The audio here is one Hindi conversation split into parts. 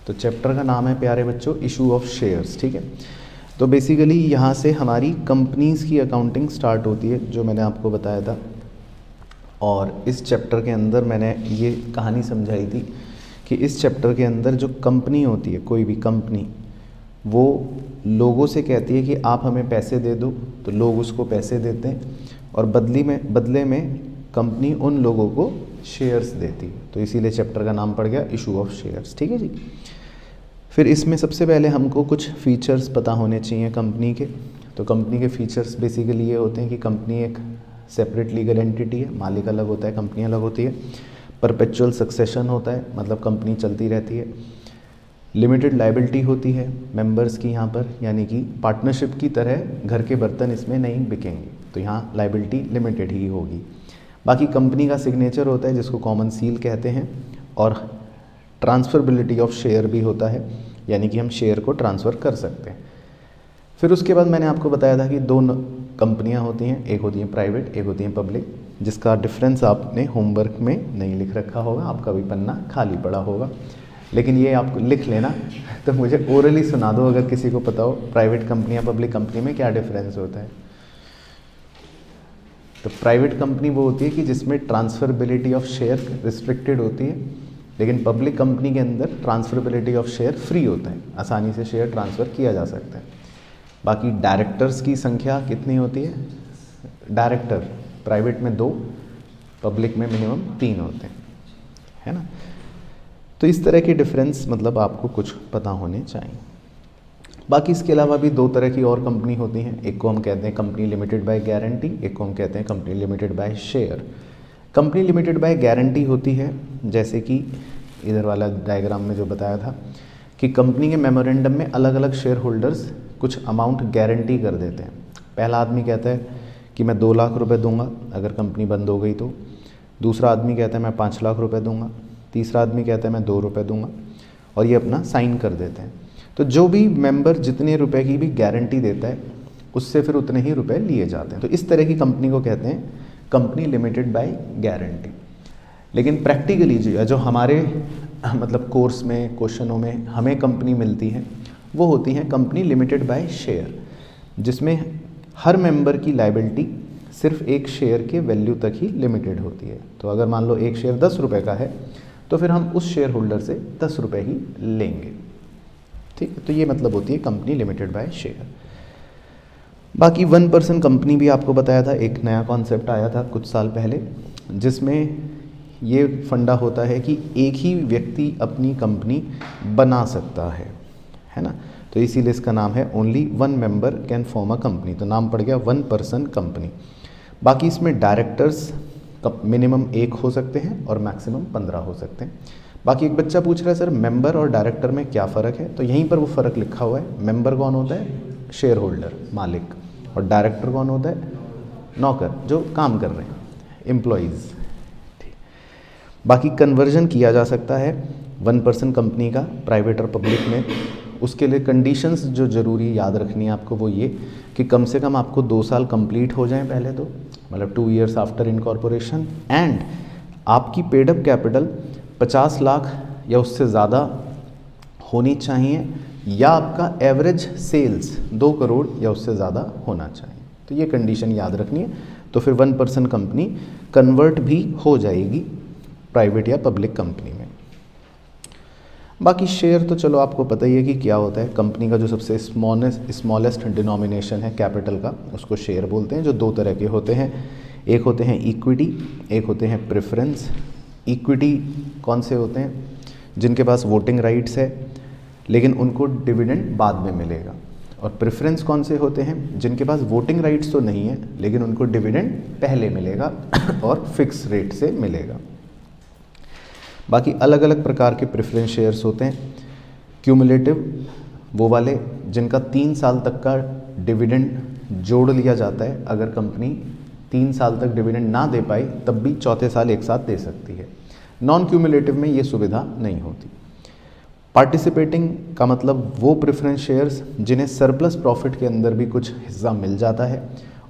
तो चैप्टर का नाम है प्यारे बच्चों इशू ऑफ शेयर्स, ठीक है। तो बेसिकली यहाँ से हमारी कंपनीज़ की अकाउंटिंग स्टार्ट होती है, जो मैंने आपको बताया था। और इस चैप्टर के अंदर मैंने ये कहानी समझाई थी कि इस चैप्टर के अंदर जो कंपनी होती है, कोई भी कंपनी, वो लोगों से कहती है कि आप हमें पैसे दे दो, तो लोग उसको पैसे देते हैं और बदले में कंपनी उन लोगों को शेयर्स देती है। तो इसीलिए चैप्टर का नाम पड़ गया इशू ऑफ शेयर्स, ठीक है जी। फिर इसमें सबसे पहले हमको कुछ फीचर्स पता होने चाहिए कंपनी के। तो कंपनी के फीचर्स बेसिकली ये होते हैं कि कंपनी एक सेपरेट लीगल एंटिटी है, मालिक अलग होता है, कंपनी अलग होती है। परपेचुअल सक्सेशन होता है, मतलब कंपनी चलती रहती है। लिमिटेड लायबिलिटी होती है मेंबर्स की यहाँ पर, यानी कि पार्टनरशिप की तरह घर के बर्तन इसमें नहीं बिकेंगे, तो यहाँ लायबिलिटी लिमिटेड ही होगी। बाकी कंपनी का सिग्नेचर होता है जिसको कॉमन सील कहते हैं, और ट्रांसफरबिलिटी ऑफ शेयर भी होता है, यानी कि हम शेयर को ट्रांसफ़र कर सकते हैं। फिर उसके बाद मैंने आपको बताया था कि दो कंपनियां होती हैं, एक होती हैं प्राइवेट, एक होती हैं पब्लिक, जिसका डिफरेंस आपने होमवर्क में नहीं लिख रखा होगा, आपका भी पन्ना खाली पड़ा होगा, लेकिन ये आपको लिख लेना। तो मुझे ओरली सुना दो अगर किसी को पता हो प्राइवेट कंपनी या पब्लिक कंपनी में क्या डिफरेंस होता है। तो प्राइवेट कंपनी वो होती है कि जिसमें ट्रांसफरबिलिटी ऑफ शेयर रिस्ट्रिक्टेड होती है, लेकिन पब्लिक कंपनी के अंदर ट्रांसफरबिलिटी ऑफ शेयर फ्री होता है, आसानी से शेयर ट्रांसफ़र किया जा सकता है। बाकी डायरेक्टर्स की संख्या कितनी होती है? डायरेक्टर प्राइवेट में 2, पब्लिक में मिनिमम 3 होते हैं, है ना। तो इस तरह के डिफरेंस मतलब आपको कुछ पता होने चाहिए। बाकी इसके अलावा भी 2 तरह की और कंपनी होती हैं, एक को हम कहते हैं कंपनी लिमिटेड बाय गारंटी, एक को हम कहते हैं company limited by share. Company limited by guarantee होती है, जैसे कि इधर वाला डायग्राम में जो बताया था कि कंपनी के मेमोरेंडम में अलग अलग शेयर होल्डर्स कुछ अमाउंट गारंटी कर देते हैं। पहला आदमी कहता है कि मैं 2 लाख रुपए दूंगा अगर कंपनी बंद हो गई तो, दूसरा आदमी कहता है मैं 5 लाख रुपए दूंगा, तीसरा आदमी कहता है मैं 2 रुपये दूंगा, और ये अपना साइन कर देते हैं। तो जो भी मेंबर जितने रुपए की भी गारंटी देता है उससे फिर उतने ही रुपए लिए जाते हैं। तो इस तरह की कंपनी को कहते हैं कंपनी लिमिटेड बाय गारंटी। लेकिन प्रैक्टिकली जो हमारे मतलब कोर्स में क्वेश्चनों में हमें कंपनी मिलती है वो होती हैं कंपनी लिमिटेड बाय शेयर, जिसमें हर मेंबर की लायबिलिटी सिर्फ एक शेयर के वैल्यू तक ही लिमिटेड होती है। तो अगर मान लो एक शेयर 10 रुपये का है तो फिर हम उस शेयर होल्डर से 10 रुपये ही लेंगे, ठीक है। तो ये मतलब होती है कंपनी लिमिटेड बाय शेयर। बाकी 1% कंपनी भी आपको बताया था, एक नया कॉन्सेप्ट आया था कुछ साल पहले, जिसमें ये फंडा होता है कि एक ही व्यक्ति अपनी कंपनी बना सकता है ना। तो इसीलिए इसका नाम है only 1 member can form a company, तो नाम पड़ गया 1% कंपनी। बाकी इसमें डायरेक्टर्स मिनिमम 1 हो सकते हैं और मैक्सिमम 15 हो सकते हैं। बाकी एक बच्चा पूछ रहा है सर मेंबर और डायरेक्टर में क्या फ़र्क है, तो यहीं पर वो फ़र्क लिखा हुआ है। मेंबर कौन होता है? शेयर होल्डर, मालिक, और डायरेक्टर कौन होता है? नौकर, जो काम कर रहे हैं, एम्प्लॉयज़। बाकी कन्वर्जन किया जा सकता है 1% कंपनी का प्राइवेट और पब्लिक में। उसके लिए कंडीशंस जो ज़रूरी याद रखनी है आपको वो ये कि कम से कम आपको 2 साल कंप्लीट हो जाएं पहले तो, मतलब 2 years आफ्टर इनकॉर्पोरेशन, एंड आपकी पेड अप कैपिटल 50 लाख या उससे ज़्यादा होनी चाहिए, या आपका एवरेज सेल्स 2 करोड़ या उससे ज़्यादा होना चाहिए। तो ये कंडीशन याद रखनी है, तो फिर 1% कंपनी कन्वर्ट भी हो जाएगी प्राइवेट या पब्लिक कंपनी में। बाकी शेयर तो चलो आपको पता ही है कि क्या होता है। कंपनी का जो सबसे स्मॉलेस्ट डिनोमिनेशन है कैपिटल का, उसको शेयर बोलते हैं, जो 2 तरह के होते हैं। एक होते हैं इक्विटी, एक होते हैं प्रेफरेंस। इक्विटी कौन से होते हैं? जिनके पास वोटिंग राइट्स है लेकिन उनको डिविडेंड बाद में मिलेगा। और प्रेफरेंस कौन से होते हैं? जिनके पास वोटिंग राइट्स तो नहीं है लेकिन उनको डिविडेंड पहले मिलेगा और फिक्स रेट से मिलेगा। बाकी अलग अलग प्रकार के प्रेफरेंस शेयर्स होते हैं। क्यूमुलेटिव वो वाले जिनका 3 साल तक का डिविडेंड जोड़ लिया जाता है, अगर कंपनी 3 साल तक डिविडेंड ना दे पाई तब भी चौथे साल एक साथ दे सकती है। नॉन क्यूमुलेटिव में ये सुविधा नहीं होती। पार्टिसिपेटिंग का मतलब वो प्रेफरेंस शेयर्स जिन्हें सरप्लस प्रॉफिट के अंदर भी कुछ हिस्सा मिल जाता है,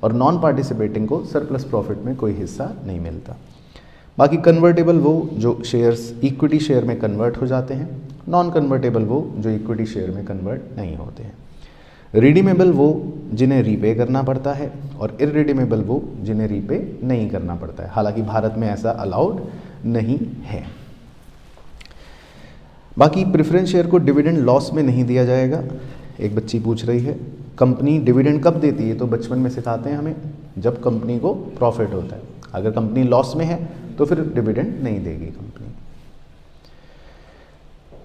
और नॉन पार्टिसिपेटिंग को सरप्लस प्रॉफिट में कोई हिस्सा नहीं मिलता। बाकी कन्वर्टेबल वो जो शेयर्स इक्विटी शेयर में कन्वर्ट हो जाते हैं। नॉन कन्वर्टेबल वो जो इक्विटी शेयर में कन्वर्ट नहीं होते हैं। रिडीमेबल वो जिन्हें रीपे करना पड़ता है, और इररिडीमेबल वो जिन्हें रीपे नहीं करना पड़ता है। हालांकि भारत में ऐसा अलाउड नहीं है। बाकी प्रेफरेंस शेयर को डिविडेंड लॉस में नहीं दिया जाएगा। एक बच्ची पूछ रही है कंपनी डिविडेंड कब देती है, तो बचपन में सिखाते हैं हमें जब कंपनी को प्रॉफिट होता है। अगर कंपनी लॉस में है तो फिर डिविडेंड नहीं देगी कंपनी।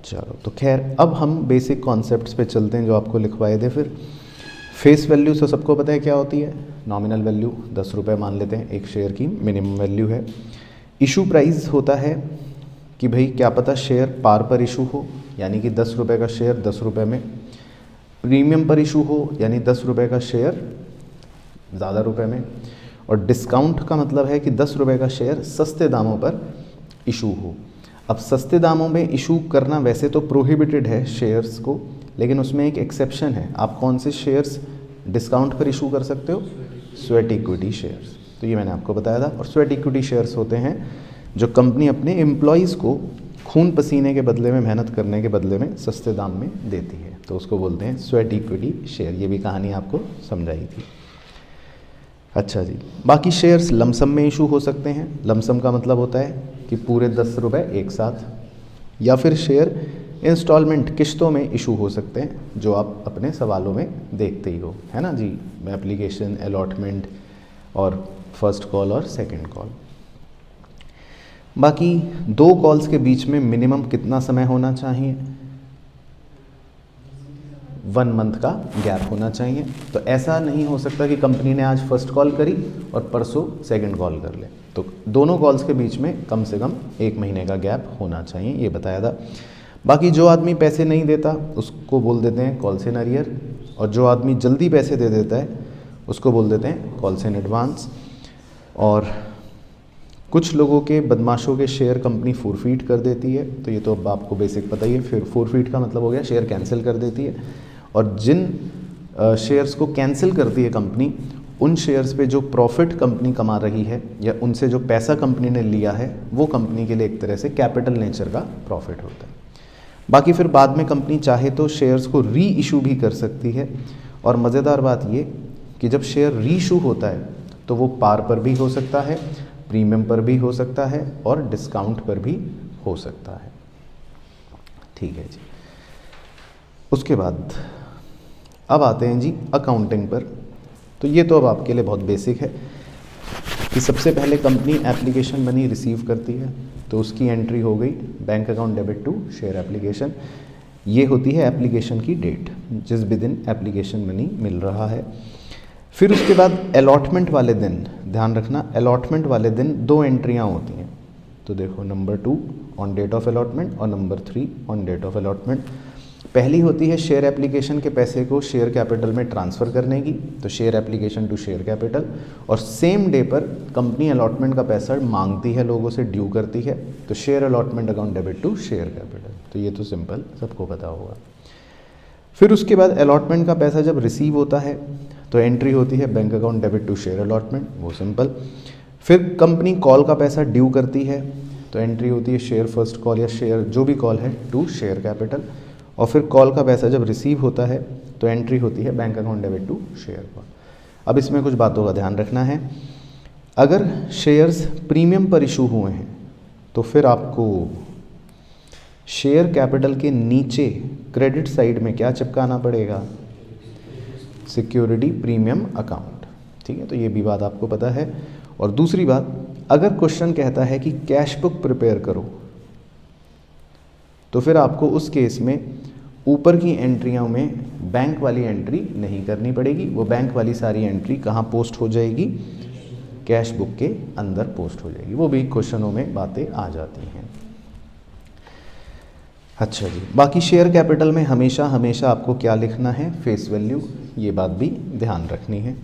चलो तो खैर अब हम बेसिक कॉन्सेप्ट्स पे चलते हैं जो आपको लिखवाए थे। फिर फेस वैल्यू तो सबको पता है क्या होती है, नॉमिनल वैल्यू 10 रुपये मान लेते हैं एक शेयर की मिनिमम वैल्यू है। इशू प्राइस होता है कि भाई क्या पता शेयर पार पर इशू हो, यानी कि 10 रुपये का शेयर 10 रुपये में। प्रीमियम पर इशू हो यानी 10 रुपये का शेयर ज़्यादा रुपए में। और डिस्काउंट का मतलब है कि 10 रुपये का शेयर सस्ते दामों पर इशू हो। अब सस्ते दामों में इशू करना वैसे तो प्रोहिबिटेड है शेयर्स को, लेकिन उसमें एक एक्सेप्शन है। आप कौन से शेयर्स डिस्काउंट पर इशू कर सकते हो, स्वेट इक्विटी शेयर्स। तो ये मैंने आपको बताया था। और स्वेट इक्विटी शेयर्स होते हैं जो कंपनी अपने एम्प्लॉयज़ को खून पसीने के बदले में, मेहनत करने के बदले में सस्ते दाम में देती है, तो उसको बोलते हैं स्वेट इक्विटी शेयर। ये भी कहानी आपको समझाई थी। अच्छा जी, बाकी शेयर्स लमसम में इशू हो सकते हैं। लमसम का मतलब होता है कि पूरे 10 रुपये एक साथ, या फिर शेयर इंस्टॉलमेंट किश्तों में इशू हो सकते हैं, जो आप अपने सवालों में देखते ही हो, है ना जी। एप्लीकेशन, अलॉटमेंट और फर्स्ट कॉल और सेकंड कॉल। बाकी 2 कॉल्स के बीच में मिनिमम कितना समय होना चाहिए, 1 मंथ का गैप होना चाहिए। तो ऐसा नहीं हो सकता कि कंपनी ने आज फर्स्ट कॉल करी और परसों सेकंड कॉल कर ले। तो दोनों कॉल्स के बीच में कम से कम 1 महीने का गैप होना चाहिए, ये बताया था। बाकी जो आदमी पैसे नहीं देता उसको बोल देते हैं कॉल्स इन अरियर, और जो आदमी जल्दी पैसे दे देता है उसको बोल देते हैं कॉल्स इन एडवांस। और कुछ लोगों के, बदमाशों के शेयर कंपनी फोरफीट कर देती है, तो ये तो अब आपको बेसिक पता ही है। फिर फोरफीट का मतलब हो गया शेयर कैंसिल कर देती है। और जिन शेयर्स को कैंसिल करती है कंपनी, उन शेयर्स पे जो प्रॉफिट कंपनी कमा रही है या उनसे जो पैसा कंपनी ने लिया है, वो कंपनी के लिए एक तरह से कैपिटल नेचर का प्रॉफिट होता है। बाकी फिर बाद में कंपनी चाहे तो शेयर्स को री इशू भी कर सकती है। और मज़ेदार बात ये कि जब शेयर री इशू होता है तो वो पार पर भी हो सकता है, प्रीमियम पर भी हो सकता है, और डिस्काउंट पर भी हो सकता है। ठीक है जी। उसके बाद अब आते हैं जी अकाउंटिंग पर। तो ये तो अब आपके लिए बहुत बेसिक है कि सबसे पहले कंपनी एप्लीकेशन मनी रिसीव करती है, तो उसकी एंट्री हो गई bank account debit to share application. ये होती है एप्लीकेशन की डेट, जिस भी दिन एप्लीकेशन मनी मिल रहा है। फिर उसके बाद अलॉटमेंट वाले दिन, ध्यान रखना अलॉटमेंट वाले दिन 2 एंट्रियाँ होती हैं। तो देखो number 2 on date of allotment और number 3 on date of allotment. पहली होती है शेयर एप्लीकेशन के पैसे को शेयर कैपिटल में ट्रांसफ़र करने की, तो share application to share capital. और सेम डे पर कंपनी अलॉटमेंट का पैसा मांगती है, लोगों से ड्यू करती है, तो share allotment account debit to share capital. तो ये तो सिंपल सबको पता होगा। फिर उसके बाद अलॉटमेंट का पैसा जब रिसीव होता है तो एंट्री होती है bank account debit to share allotment, वो सिंपल। फिर कंपनी कॉल का पैसा ड्यू करती है, तो एंट्री होती है शेयर फर्स्ट कॉल या शेयर जो भी कॉल है टू शेयर कैपिटल। और फिर कॉल का पैसा जब रिसीव होता है तो एंट्री होती है bank account debit to share call. अब इसमें कुछ बातों का ध्यान रखना है। अगर शेयर्स प्रीमियम पर इशू हुए हैं तो फिर आपको शेयर कैपिटल के नीचे क्रेडिट साइड में क्या चिपकाना पड़ेगा, सिक्योरिटी प्रीमियम अकाउंट। ठीक है, तो ये भी बात आपको पता है। और दूसरी बात, अगर क्वेश्चन कहता है कि कैश बुक प्रिपेयर करो, तो फिर आपको उस केस में ऊपर की एंट्रियों में बैंक वाली एंट्री नहीं करनी पड़ेगी। वो बैंक वाली सारी एंट्री कहाँ पोस्ट हो जाएगी, कैश बुक के अंदर पोस्ट हो जाएगी। वो भी क्वेश्चनों में बातें आ जाती हैं। अच्छा जी, बाकी शेयर कैपिटल में हमेशा हमेशा आपको क्या लिखना है, फेस वैल्यू, ये बात भी ध्यान रखनी है।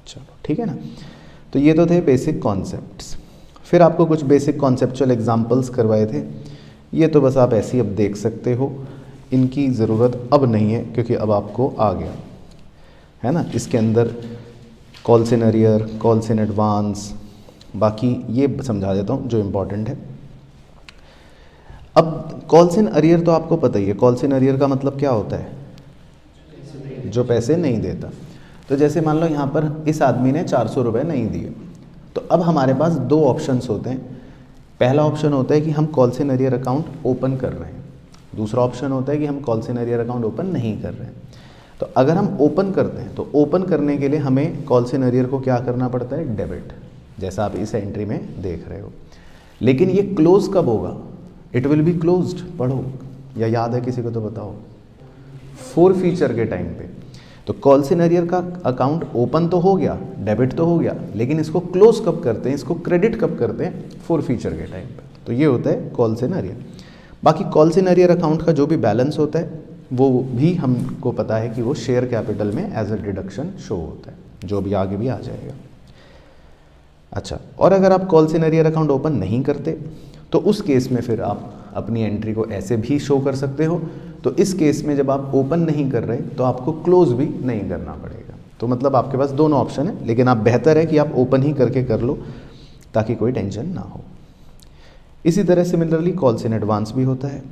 चलो ठीक है ना। तो ये तो थे बेसिक कॉन्सेप्ट्स। फिर आपको कुछ बेसिक कॉन्सेप्चुअल एग्जांपल्स करवाए थे। ये तो बस आप ऐसे ही अब देख सकते हो, इनकी ज़रूरत अब नहीं है क्योंकि अब आपको आ गया है ना। इसके अंदर calls in arrear, calls in advance, बाकी ये समझा देता हूँ जो इम्पोर्टेंट है। अब कॉल्स इन अरियर तो आपको पता ही है, कॉल्स इन अरियर का मतलब क्या होता है, जो पैसे नहीं देता। तो जैसे मान लो यहाँ पर इस आदमी ने 400 रुपये नहीं दिए, तो अब हमारे पास दो ऑप्शंस होते हैं। पहला ऑप्शन होता है कि हम calls in arrear account open कर रहे हैं, दूसरा ऑप्शन होता है कि हम calls in arrear account open नहीं कर रहे हैं। तो अगर हम ओपन करते हैं तो ओपन करने के लिए हमें कॉल्स इन अरियर को क्या करना पड़ता है, डेबिट, जैसा आप इस एंट्री में देख रहे हो। लेकिन ये क्लोज कब होगा, इट विल बी क्लोज्ड, पढ़ो या याद है किसी को तो बताओ, फोर फीचर के टाइम पे। तो कॉल्स इन अरियर का अकाउंट ओपन तो हो गया, डेबिट तो हो गया, लेकिन इसको क्लोज कब करते हैं, इसको क्रेडिट कब करते हैं, फोर फीचर के टाइम पे। तो ये होता है कॉल्स इन अरियर। बाकी कॉल्स इन अरियर अकाउंट का जो भी बैलेंस होता है वो भी हमको पता है कि वो शेयर कैपिटल में एज अ डिडक्शन शो होता है, जो भी आगे भी आ जाएगा। अच्छा, और अगर आप calls in arrear account open नहीं करते तो उस केस में फिर आप अपनी एंट्री को ऐसे भी शो कर सकते हो। तो इस केस में जब आप ओपन नहीं कर रहे तो आपको क्लोज भी नहीं करना पड़ेगा। तो मतलब आपके पास दोनों ऑप्शन है, लेकिन आप बेहतर है कि आप ओपन ही करके कर लो ताकि कोई टेंशन ना हो। इसी तरह सिमिलरली कॉल्स इन एडवांस भी होता है।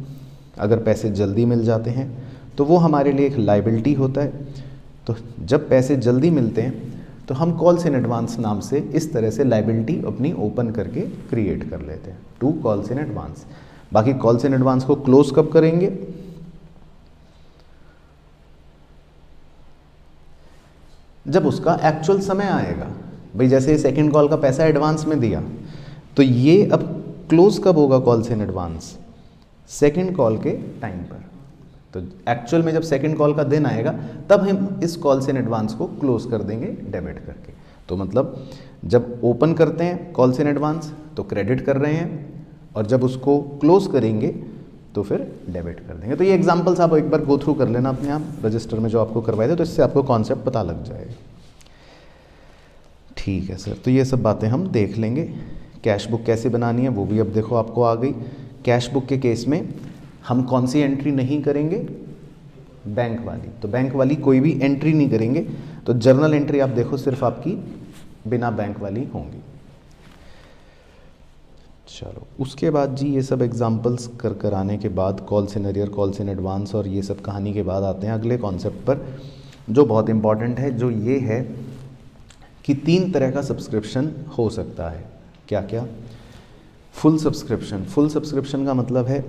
अगर पैसे जल्दी मिल जाते हैं तो वो हमारे लिए एक लाइबिलिटी होता है। तो जब पैसे जल्दी मिलते हैं तो हम कॉल्स इन एडवांस नाम से इस तरह से लाइबिलिटी अपनी ओपन करके क्रिएट कर लेते हैं, टू कॉल्स इन एडवांस। बाकी कॉल्स इन एडवांस को क्लोज कब करेंगे, जब उसका एक्चुअल समय आएगा। भाई जैसे सेकंड कॉल का पैसा एडवांस में दिया, तो ये अब क्लोज कब होगा calls in advance, second call के टाइम पर। तो एक्चुअल में जब सेकंड कॉल का दिन आएगा तब हम इस कॉल्स इन एडवांस को क्लोज कर देंगे डेबिट करके। तो मतलब जब ओपन करते हैं कॉल्स इन एडवांस तो क्रेडिट कर रहे हैं, और जब उसको क्लोज करेंगे तो फिर डेबिट कर देंगे। तो ये एग्जांपल्स आप एक बार गो थ्रू कर लेना अपने आप रजिस्टर में जो आपको करवाए थे, तो इससे आपको कॉन्सेप्ट पता लग जाएगा। ठीक है सर, तो ये सब बातें हम देख लेंगे। कैश बुक कैसे बनानी है वो भी अब देखो आपको आ गई। कैश बुक के केस में हम कौन सी एंट्री नहीं करेंगे, बैंक वाली। तो बैंक वाली कोई भी एंट्री नहीं करेंगे। तो जर्नल एंट्री आप देखो सिर्फ आपकी बिना बैंक वाली होंगी। चलो उसके बाद जी ये सब एग्जांपल्स कर आने के बाद calls in arrear, calls in advance और ये सब कहानी के बाद आते हैं अगले कॉन्सेप्ट पर, जो बहुत इंपॉर्टेंट है, जो ये है कि 3 तरह का सब्सक्रिप्शन हो सकता है। क्या क्या, फुल सब्सक्रिप्शन। फुल सब्सक्रिप्शन का मतलब है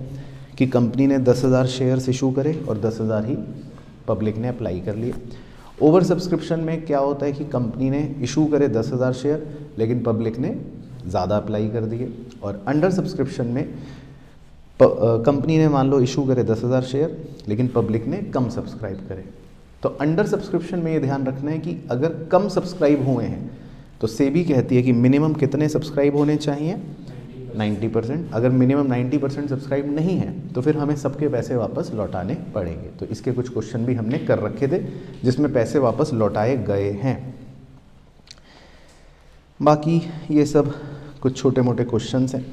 कि कंपनी ने 10,000 शेयर्स इशू करे और 10,000 ही पब्लिक ने अप्लाई कर लिए। ओवर सब्सक्रिप्शन में क्या होता है कि कंपनी ने इशू करे 10,000 शेयर लेकिन पब्लिक ने ज़्यादा अप्लाई कर दिए। और अंडर सब्सक्रिप्शन में कंपनी ने मान लो इशू करे 10,000 शेयर लेकिन पब्लिक ने कम सब्सक्राइब करे। तो अंडर सब्सक्रिप्शन में ये ध्यान रखना है कि अगर कम सब्सक्राइब हुए हैं तो सेबी कहती है कि मिनिमम कितने सब्सक्राइब होने चाहिए, 90%। अगर मिनिमम 90% सब्सक्राइब नहीं है तो फिर हमें सबके पैसे वापस लौटाने पड़ेंगे। तो इसके कुछ क्वेश्चन भी हमने कर रखे थे जिसमें पैसे वापस लौटाए गए हैं। बाकी ये सब कुछ छोटे मोटे क्वेश्चंस हैं।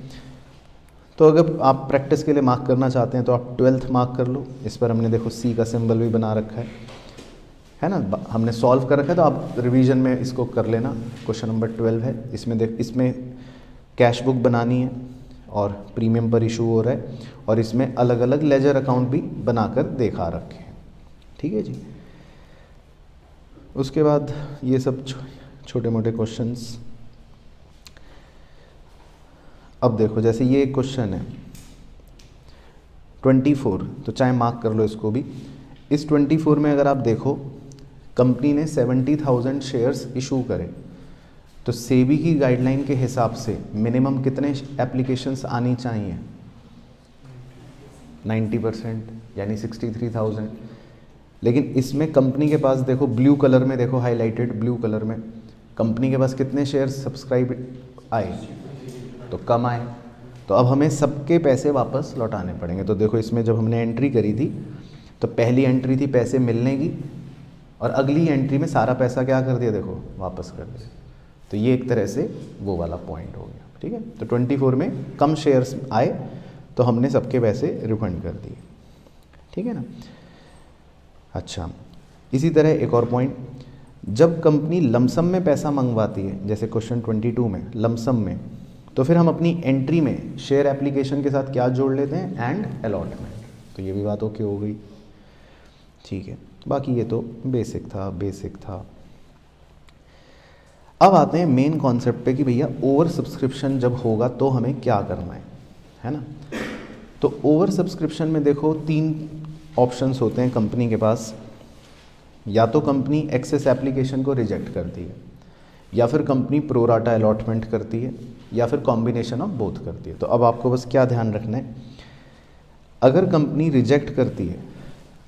तो अगर आप प्रैक्टिस के लिए मार्क करना चाहते हैं तो आप 12th मार्क कर लो। इस पर हमने देखो सी का सिंबल भी बना रखा है ना, हमने सॉल्व कर रखा है। तो आप रिवीजन में इसको कर लेना। क्वेश्चन नंबर 12 है, इसमें कैश बुक बनानी है और प्रीमियम पर इशू हो रहा है, और इसमें अलग अलग लेजर अकाउंट भी बनाकर देखा रखे हैं। ठीक है जी। उसके बाद ये सब छोटे मोटे क्वेश्चंस। अब देखो जैसे ये एक क्वेश्चन है 24, तो चाहे मार्क कर लो इसको भी। इस 24 में अगर आप देखो कंपनी ने 70,000 शेयर्स इशू करे, तो सेबी की गाइडलाइन के हिसाब से मिनिमम कितने एप्लीकेशंस आनी चाहिए, 90%, यानी 63,000। लेकिन इसमें कंपनी के पास देखो ब्लू कलर में, देखो हाईलाइटेड ब्लू कलर में, कंपनी के पास कितने शेयर्स सब्सक्राइब आए, तो कम आए। तो अब हमें सबके पैसे वापस लौटाने पड़ेंगे। तो देखो इसमें जब हमने एंट्री करी थी तो पहली एंट्री थी पैसे मिलने की, और अगली एंट्री में सारा पैसा क्या कर दिया, देखो वापस कर दिया। तो ये एक तरह से वो वाला पॉइंट हो गया। ठीक है, तो 24 में कम शेयर्स आए तो हमने सबके पैसे रिफंड कर दिए। ठीक है ना। अच्छा, इसी तरह एक और पॉइंट, जब कंपनी लमसम में पैसा मंगवाती है, जैसे क्वेश्चन 22 में लमसम में, तो फिर हम अपनी एंट्री में शेयर एप्लीकेशन के साथ क्या जोड़ लेते हैं, एंड अलॉटमेंट। तो ये भी बात ओके हो गई, ठीक है। बाकी ये तो बेसिक था। अब आते हैं मेन कॉन्सेप्ट पे कि भैया ओवर सब्सक्रिप्शन जब होगा तो हमें क्या करना है ना। तो ओवर सब्सक्रिप्शन में देखो 3 ऑप्शंस होते हैं कंपनी के पास। या तो कंपनी एक्सेस एप्लीकेशन को रिजेक्ट करती है, या फिर कंपनी प्रोराटा अलॉटमेंट करती है, या फिर कॉम्बिनेशन ऑफ बोथ करती है। तो अब आपको बस क्या ध्यान रखना है, अगर कंपनी रिजेक्ट करती है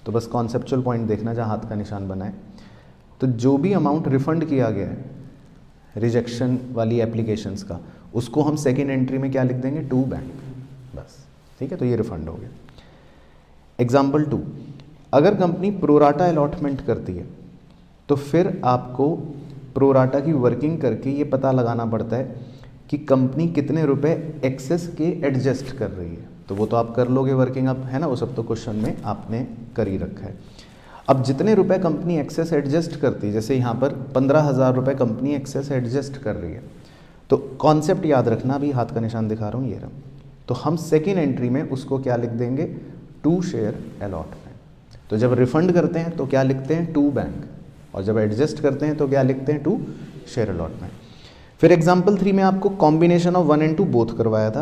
तो बस कॉन्सेप्चुअल पॉइंट देखना जहाँ हाथ का निशान बना है। तो जो भी अमाउंट रिफंड किया गया है रिजेक्शन वाली एप्लीकेशंस का, उसको हम सेकेंड एंट्री में क्या लिख देंगे, टू बैंक, बस, ठीक है। तो ये रिफंड हो गया। एग्जाम्पल 2, अगर कंपनी प्रोराटा अलॉटमेंट करती है तो फिर आपको प्रोराटा की वर्किंग करके ये पता लगाना पड़ता है कि कंपनी कितने रुपए एक्सेस के एडजस्ट कर रही है। तो वो तो आप कर लोगे वर्किंग, अब है ना, वो सब तो क्वेश्चन में आपने कर ही रखा है। अब जितने रुपए कंपनी एक्सेस एडजस्ट करती है, जैसे यहाँ पर 15,000 रुपये कंपनी एक्सेस एडजस्ट कर रही है, तो कॉन्सेप्ट याद रखना, अभी हाथ का निशान दिखा रहा हूँ, ये रहा। तो हम सेकेंड एंट्री में उसको क्या लिख देंगे, टू शेयर अलॉटमेंट। तो जब रिफंड करते हैं तो क्या लिखते हैं, टू बैंक, और जब एडजस्ट करते हैं तो क्या लिखते हैं, टू शेयर अलॉटमेंट। फिर एग्जाम्पल 3 में आपको कॉम्बिनेशन ऑफ 1 and 2 बोथ करवाया था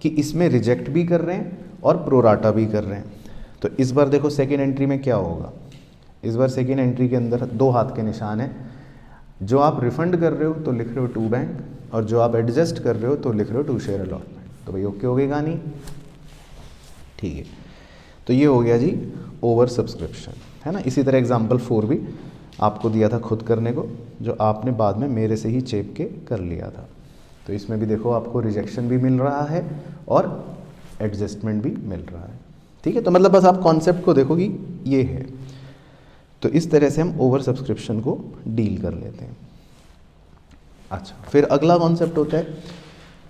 कि इसमें रिजेक्ट भी कर रहे हैं और प्रोराटा भी कर रहे हैं। तो इस बार देखो सेकेंड एंट्री में क्या होगा, इस बार सेकेंड एंट्री के अंदर 2 हाथ के निशान हैं। जो आप रिफंड कर रहे हो तो लिख रहे हो टू बैंक, और जो आप एडजस्ट कर रहे हो तो लिख रहे हो टू शेयर अलॉटमेंट। तो भाई ओके हो गई कहानी, ठीक है। तो ये हो गया जी ओवर सब्सक्रिप्शन, है ना। इसी तरह एग्जाम्पल 4 भी आपको दिया था खुद करने को, जो आपने बाद में मेरे से ही चेप के कर लिया था। तो इसमें भी देखो आपको रिजेक्शन भी मिल रहा है और एडजस्टमेंट भी मिल रहा है, ठीक है। तो मतलब बस आप कॉन्सेप्ट को देखो कि ये है। तो इस तरह से हम ओवर सब्सक्रिप्शन को डील कर लेते हैं। अच्छा, फिर अगला कॉन्सेप्ट होता है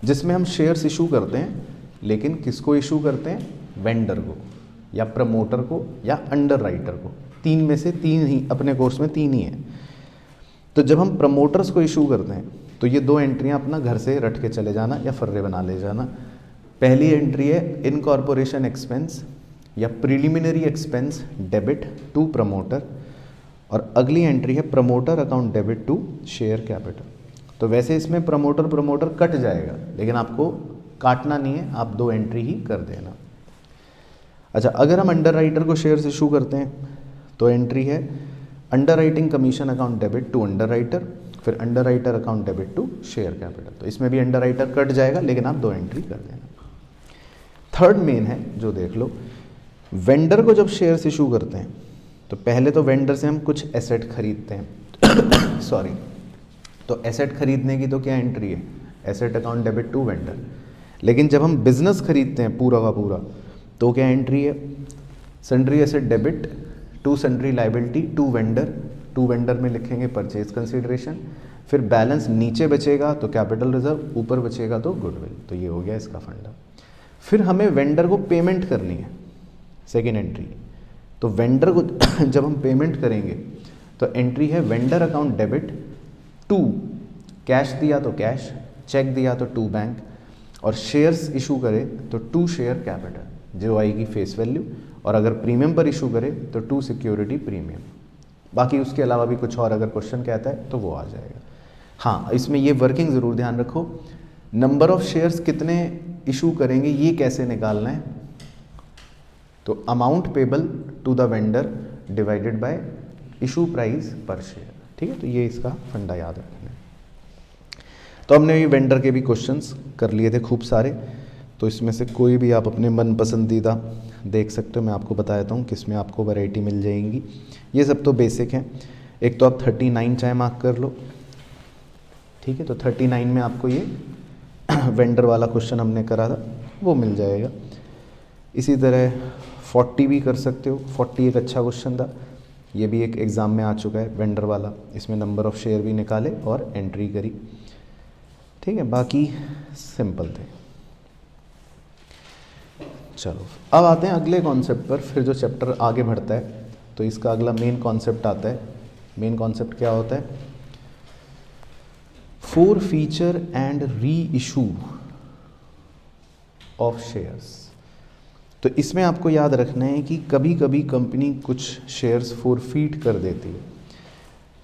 जिसमें हम शेयर्स इशू करते हैं, लेकिन किसको इशू करते हैं, वेंडर को या प्रमोटर को या अंडर राइटर को। 3 में से 3 ही अपने कोर्स में 3 ही हैं। तो जब हम प्रमोटर्स को इशू करते हैं तो ये 2 एंट्रियां अपना घर से रट के चले जाना या फर्रे बना ले जाना। पहली एंट्री है इनकॉर्पोरेशन एक्सपेंस या preliminary expense debit to promoter, और अगली एंट्री है promoter account debit to share capital. तो वैसे इसमें प्रमोटर कट जाएगा, लेकिन आपको काटना नहीं है, आप 2 एंट्री ही कर देना। अच्छा, अगर हम अंडर राइटर को शेयर्स इशू करते हैं तो एंट्री है underwriting commission account debit to underwriter, फिर underwriter account debit to share capital. तो इसमें भी अंडर राइटर कट जाएगा, लेकिन आप 2 एंट्री कर देना। थर्ड मेन है जो देख लो, वेंडर को जब शेयर्स इशू करते हैं तो पहले तो वेंडर से हम कुछ एसेट खरीदते हैं सॉरी। तो एसेट खरीदने की तो क्या एंट्री है, asset account debit to vendor. लेकिन जब हम बिजनेस खरीदते हैं पूरा का पूरा तो क्या एंट्री है, sundry asset debit to sundry liability to vendor. To vendor में लिखेंगे परचेज कंसिडरेशन, फिर बैलेंस नीचे बचेगा तो कैपिटल रिजर्व, ऊपर बचेगा तो गुडविल। तो ये हो गया इसका फंडा। फिर हमें वेंडर को पेमेंट करनी है, सेकेंड एंट्री। तो वेंडर को जब हम पेमेंट करेंगे तो एंट्री है vendor account debit to, cash दिया तो कैश, चेक दिया तो टू बैंक, और शेयर्स इशू करे तो टू शेयर कैपिटल जो आएगी फेस वैल्यू, और अगर प्रीमियम पर इशू करे तो टू सिक्योरिटी प्रीमियम। बाकी उसके अलावा भी कुछ और अगर क्वेश्चन कहता है तो वो आ जाएगा। हाँ, इसमें ये वर्किंग ज़रूर ध्यान रखो, नंबर ऑफ शेयर्स कितने इशू करेंगे ये कैसे निकालना है। तो amount payable to the vendor divided by issue price per share, ठीक है। तो ये इसका फंडा याद रखना है। तो हमने ये वेंडर के भी क्वेश्चंस कर लिए थे खूब सारे, तो इसमें से कोई भी आप अपने मन पसंदीदा देख सकते हो। मैं आपको बता देता हूँ किसमें आपको वैरायटी मिल जाएंगी। ये सब तो बेसिक हैं। एक तो आप 39 चाहे मार्क कर लो, ठीक है। तो 39 में आपको ये वेंडर वाला क्वेश्चन हमने करा था वो मिल जाएगा। इसी तरह 40 भी कर सकते हो, 40 एक अच्छा क्वेश्चन था, ये भी एक एग्ज़ाम में आ चुका है वेंडर वाला। इसमें नंबर ऑफ़ शेयर भी निकाले और एंट्री करी, ठीक है। बाकी सिंपल थे। चलो अब आते हैं अगले कॉन्सेप्ट पर। फिर जो चैप्टर आगे बढ़ता है तो इसका अगला मेन कॉन्सेप्ट आता है। मेन कॉन्सेप्ट क्या होता है, four feature and re issue of shares. तो इसमें आपको याद रखना है कि कभी कभी कंपनी कुछ शेयर्स फोरफीट कर देती है।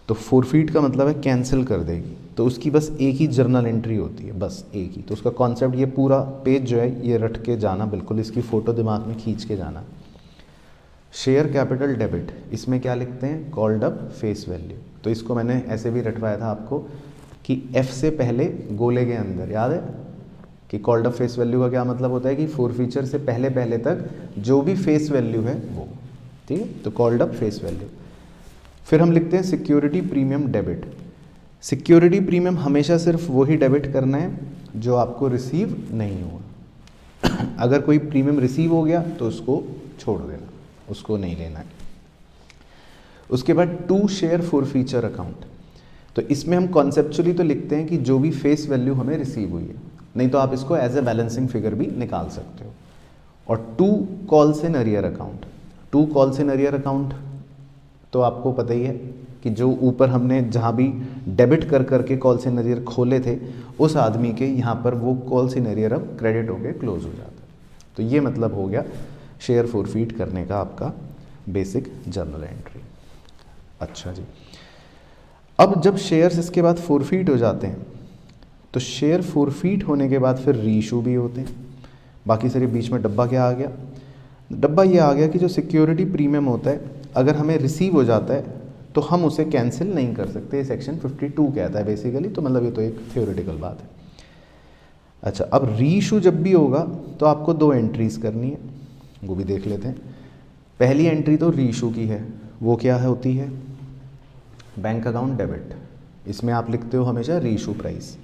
तो फोरफीट का मतलब है कैंसिल कर देगी, तो उसकी बस एक ही जर्नल एंट्री होती है, बस एक ही। तो उसका कॉन्सेप्ट, ये पूरा पेज जो है ये रट के जाना, बिल्कुल इसकी फ़ोटो दिमाग में खींच के जाना। शेयर कैपिटल डेबिट, इसमें क्या लिखते हैं, कॉल्ड अप फेस वैल्यू। तो इसको मैंने ऐसे भी रटवाया था आपको कि एफ से पहले गोले के अंदर, याद है कि कॉल्ड अप फेस वैल्यू का क्या मतलब होता है कि फोरफीचर से पहले पहले तक जो भी फेस वैल्यू है वो, ठीक है। तो कॉल्ड अप फेस वैल्यू। फिर हम लिखते हैं security premium debit. Security premium हमेशा सिर्फ वही डेबिट करना है जो आपको रिसीव नहीं हुआ। अगर कोई प्रीमियम रिसीव हो गया तो उसको छोड़ देना, उसको नहीं लेना है। उसके बाद टू शेयर फोरफीचर अकाउंट। तो इसमें हम कॉन्सेप्चुअली तो लिखते हैं कि जो भी फेस वैल्यू हमें रिसीव हुई है, नहीं तो आप इसको एज ए बैलेंसिंग फिगर भी निकाल सकते हो। और to calls in arrear account. To calls in arrear account तो आपको पता ही है कि जो ऊपर हमने जहाँ भी डेबिट कर करके कॉल्स इन अरियर खोले थे, उस आदमी के यहाँ पर वो कॉल्स इन अरियर अब क्रेडिट होके क्लोज हो जाता है। तो ये मतलब हो गया शेयर फोरफीट करने का आपका बेसिक जर्नल एंट्री। अच्छा जी, अब जब शेयर्स इसके बाद फोरफीट हो जाते हैं तो शेयर फोरफीट होने के बाद फिर रीइशू भी होते हैं। बाकी सारे बीच में डब्बा क्या आ गया, डब्बा ये आ गया कि जो सिक्योरिटी प्रीमियम होता है अगर हमें रिसीव हो जाता है तो हम उसे कैंसिल नहीं कर सकते, सेक्शन 52 कहता है बेसिकली। तो मतलब ये तो एक थ्योरेटिकल बात है। अच्छा, अब रीइशू जब भी होगा तो आपको दो एंट्रीज करनी है, वो भी देख लेते हैं। पहली एंट्री तो रीइशू की है, वो क्या है, होती है बैंक अकाउंट डेबिट। इसमें आप लिखते हो हमेशा रीइशू प्राइस।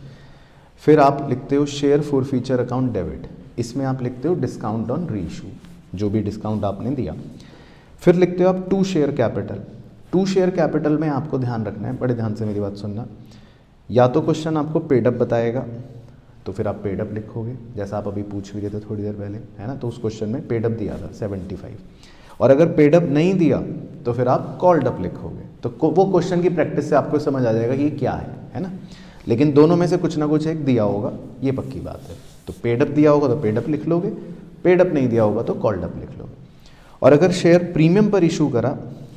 फिर आप लिखते हो शेयर फोरफीचर अकाउंट डेबिट, इसमें आप लिखते हो डिस्काउंट ऑन रीइशू, जो भी डिस्काउंट आपने दिया। फिर लिखते हो आप to share capital. To share capital में आपको ध्यान रखना है, बड़े ध्यान से मेरी बात सुनना। या तो क्वेश्चन आपको पेड अप बताएगा तो फिर आप पेड अप लिखोगे, जैसा आप अभी पूछ भी रहे थे थोड़ी देर पहले, है ना। तो उस क्वेश्चन में पेड अप दिया था 75, और अगर पेड अप नहीं दिया तो फिर आप कॉल्ड अप लिखोगे। तो वो क्वेश्चन की प्रैक्टिस से आपको समझ आ जाएगा कि ये क्या है ना। लेकिन दोनों में से कुछ ना कुछ एक दिया होगा, ये पक्की बात है। तो पेड अप दिया होगा तो पेड अप लिख लोगे, पेड अप नहीं दिया होगा तो कॉल्ड अप लिख लोगे। और अगर शेयर प्रीमियम पर इशू करा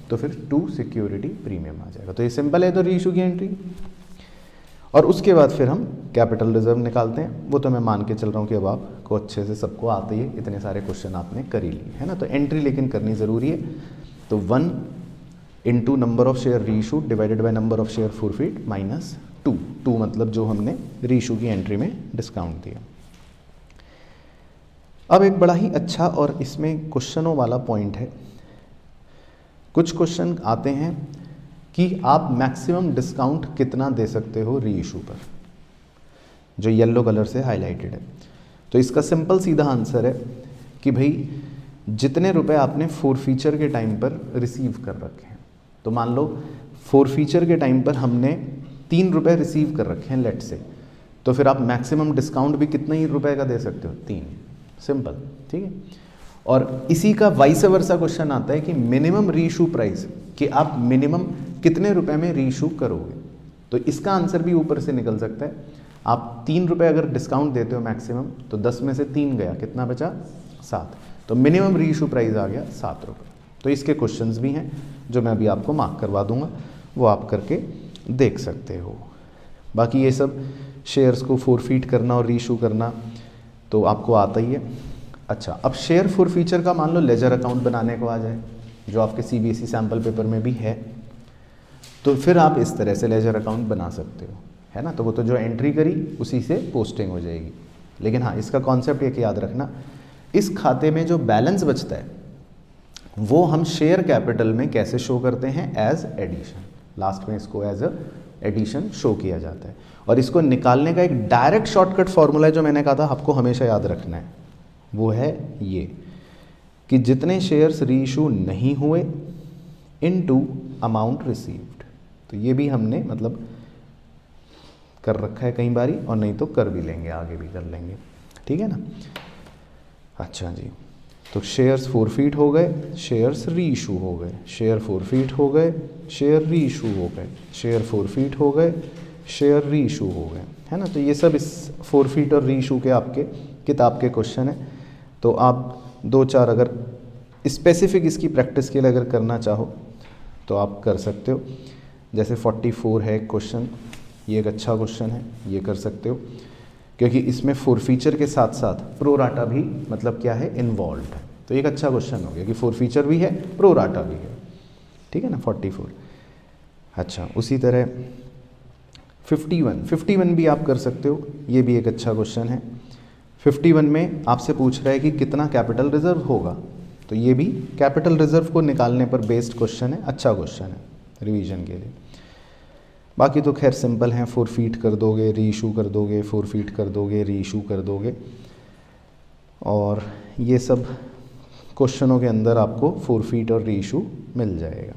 तो फिर टू सिक्योरिटी प्रीमियम आ जाएगा। तो ये सिंपल है, तो रीइशू की एंट्री। और उसके बाद फिर हम कैपिटल रिजर्व निकालते हैं। वो तो मैं मान के चल रहा हूँ कि अब आपको अच्छे से सबको आते ही, इतने सारे क्वेश्चन आपने कर ही लिए, है ना। तो एंट्री लेकिन करनी ज़रूरी है। तो 1 into number of share reissue divided by number of share forfeit minus 2 मतलब जो हमने रीइशू की एंट्री में डिस्काउंट दिया। अब एक बड़ा ही अच्छा और इसमें क्वेश्चनों वाला पॉइंट है। कुछ क्वेश्चन आते हैं कि आप मैक्सिमम डिस्काउंट कितना दे सकते हो रीइशू पर, जो येलो कलर से हाईलाइटेड है। तो इसका सिंपल सीधा आंसर है कि भाई जितने रुपए आपने फोरफीचर के टाइम पर रिसीव कर रखे हैं। तो मान लो फोरफीचर के टाइम पर हमने 3 रुपये रिसीव कर रखे हैं लेट से, तो फिर आप मैक्सिमम डिस्काउंट भी कितने ही रुपए का दे सकते हो, 3, सिंपल, ठीक है। और इसी का वाइस वर्सा क्वेश्चन आता है कि मिनिमम रीइशू प्राइस, कि आप मिनिमम कितने रुपए में रीइशू करोगे। तो इसका आंसर भी ऊपर से निकल सकता है। आप 3 रुपये अगर डिस्काउंट देते हो मैक्सिमम, तो 10 में से 3 गया, कितना बचा, 7। तो मिनिमम रीइशू प्राइस आ गया 7 रुपये। तो इसके क्वेश्चंस भी हैं जो मैं अभी आपको मार्क करवा दूंगा, वो आप करके देख सकते हो। बाकी ये सब शेयर्स को फोरफीट करना और रीइशू करना तो आपको आता ही है। अच्छा, अब शेयर फोरफीचर का मान लो लेजर अकाउंट बनाने को आ जाए, जो आपके सीबीएसई सैम्पल पेपर में भी है, तो फिर आप इस तरह से लेजर अकाउंट बना सकते हो, है ना। तो वो तो जो एंट्री करी उसी से पोस्टिंग हो जाएगी। लेकिन हाँ, इसका कॉन्सेप्ट एक याद रखना, इस खाते में जो बैलेंस बचता है वो हम शेयर कैपिटल में कैसे शो करते हैं, एज एडिशन। लास्ट में इसको एज एडिशन शो किया जाता है। और इसको निकालने का एक डायरेक्ट शॉर्टकट फॉर्मूला है जो मैंने कहा था आपको हमेशा याद रखना है, वो है ये कि जितने शेयर्स रीइशू नहीं हुए इनटू अमाउंट रिसीव्ड। तो ये भी हमने मतलब कर रखा है कई बारी, और नहीं तो कर भी लेंगे, आगे भी कर लेंगे, ठीक है ना। अच्छा जी, तो शेयर्स फोरफीट हो गए, शेयर्स रीइशू हो गए, शेयर फोरफीट हो गए, शेयर रीइशू हो गए, शेयर फोरफीट हो गए, शेयर रीइशू हो गए, है ना। तो ये सब इस फोरफीट और रीइशू के आपके किताब के क्वेश्चन है, तो आप 2-4 अगर स्पेसिफिक इसकी प्रैक्टिस के लिए अगर करना चाहो तो आप कर सकते हो। जैसे 44 है क्वेश्चन, ये एक अच्छा क्वेश्चन है, ये कर सकते हो, क्योंकि इसमें फोर फीचर के साथ साथ प्रो राटा भी मतलब क्या है, इन्वॉल्व है। तो एक अच्छा क्वेश्चन हो गया कि फोर फीचर भी है, प्रो राटा भी है, ठीक है ना। 44। अच्छा, उसी तरह 51 भी आप कर सकते हो, ये भी एक अच्छा क्वेश्चन है। 51 में आपसे पूछ रहा है कि कितना कैपिटल रिजर्व होगा, तो ये भी कैपिटल रिजर्व को निकालने पर बेस्ड क्वेश्चन है, अच्छा क्वेश्चन है रिवीजन के लिए। बाकी तो खैर सिंपल हैं, फोरफीट कर दोगे, री इशू कर दोगे, फोरफीट कर दोगे, री इशू कर दोगे, और ये सब क्वेश्चनों के अंदर आपको फोरफीट और री इशू मिल जाएगा।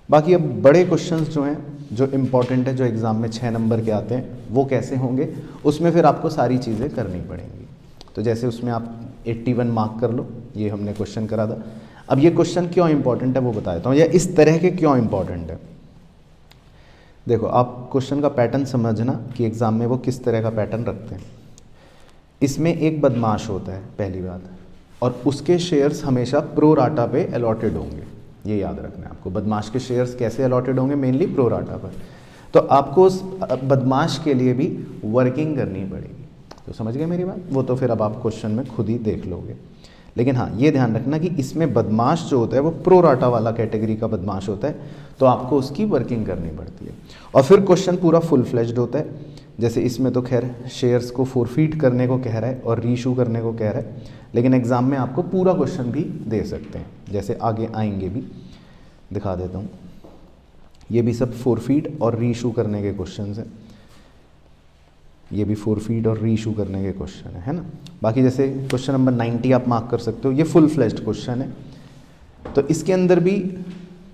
बाकी अब बड़े क्वेश्चंस जो हैं, जो इम्पॉर्टेंट है, जो एग्ज़ाम में 6 नंबर के आते हैं, वो कैसे होंगे, उसमें फिर आपको सारी चीज़ें करनी पड़ेंगी। तो जैसे उसमें आप 81 मार्क कर लो, ये हमने क्वेश्चन करा था। अब ये क्वेश्चन क्यों इंपॉर्टेंट है वो बता देता हूँ, या इस तरह के क्यों इंपॉर्टेंट है। देखो, आप क्वेश्चन का पैटर्न समझना कि एग्ज़ाम में वो किस तरह का पैटर्न रखते हैं। इसमें एक बदमाश होता है पहली बात, और उसके शेयर्स हमेशा प्रो राटा पे अलॉटेड होंगे, ये याद रखना है आपको। बदमाश के शेयर्स कैसे अलॉटेड होंगे, मेनली प्रो राटा पर। तो आपको उस बदमाश के लिए भी वर्किंग करनी पड़ेगी। तो समझ गए मेरी बात, वो तो फिर अब आप क्वेश्चन में खुद ही देख लोगे। लेकिन हाँ, ये ध्यान रखना कि इसमें बदमाश जो होता है वो प्रो राटा वाला कैटेगरी का बदमाश होता है, तो आपको उसकी वर्किंग करनी पड़ती है। और फिर क्वेश्चन पूरा फुल फ्लेज्ड होता है। जैसे इसमें तो खैर शेयर्स को फोरफीट करने को कह रहा है और रीइशू करने को कह रहा है, लेकिन एग्जाम में आपको पूरा क्वेश्चन भी दे सकते हैं, जैसे आगे आएंगे भी, दिखा देता हूँ। ये भी सब फोरफीट और रीइशू करने के क्वेश्चन हैं, ये भी फोरफीट और रीइशू करने के क्वेश्चन है ना। बाकी जैसे क्वेश्चन नंबर 90 आप मार्क कर सकते हो, ये फुल फ्लेज्ड क्वेश्चन है। तो इसके अंदर भी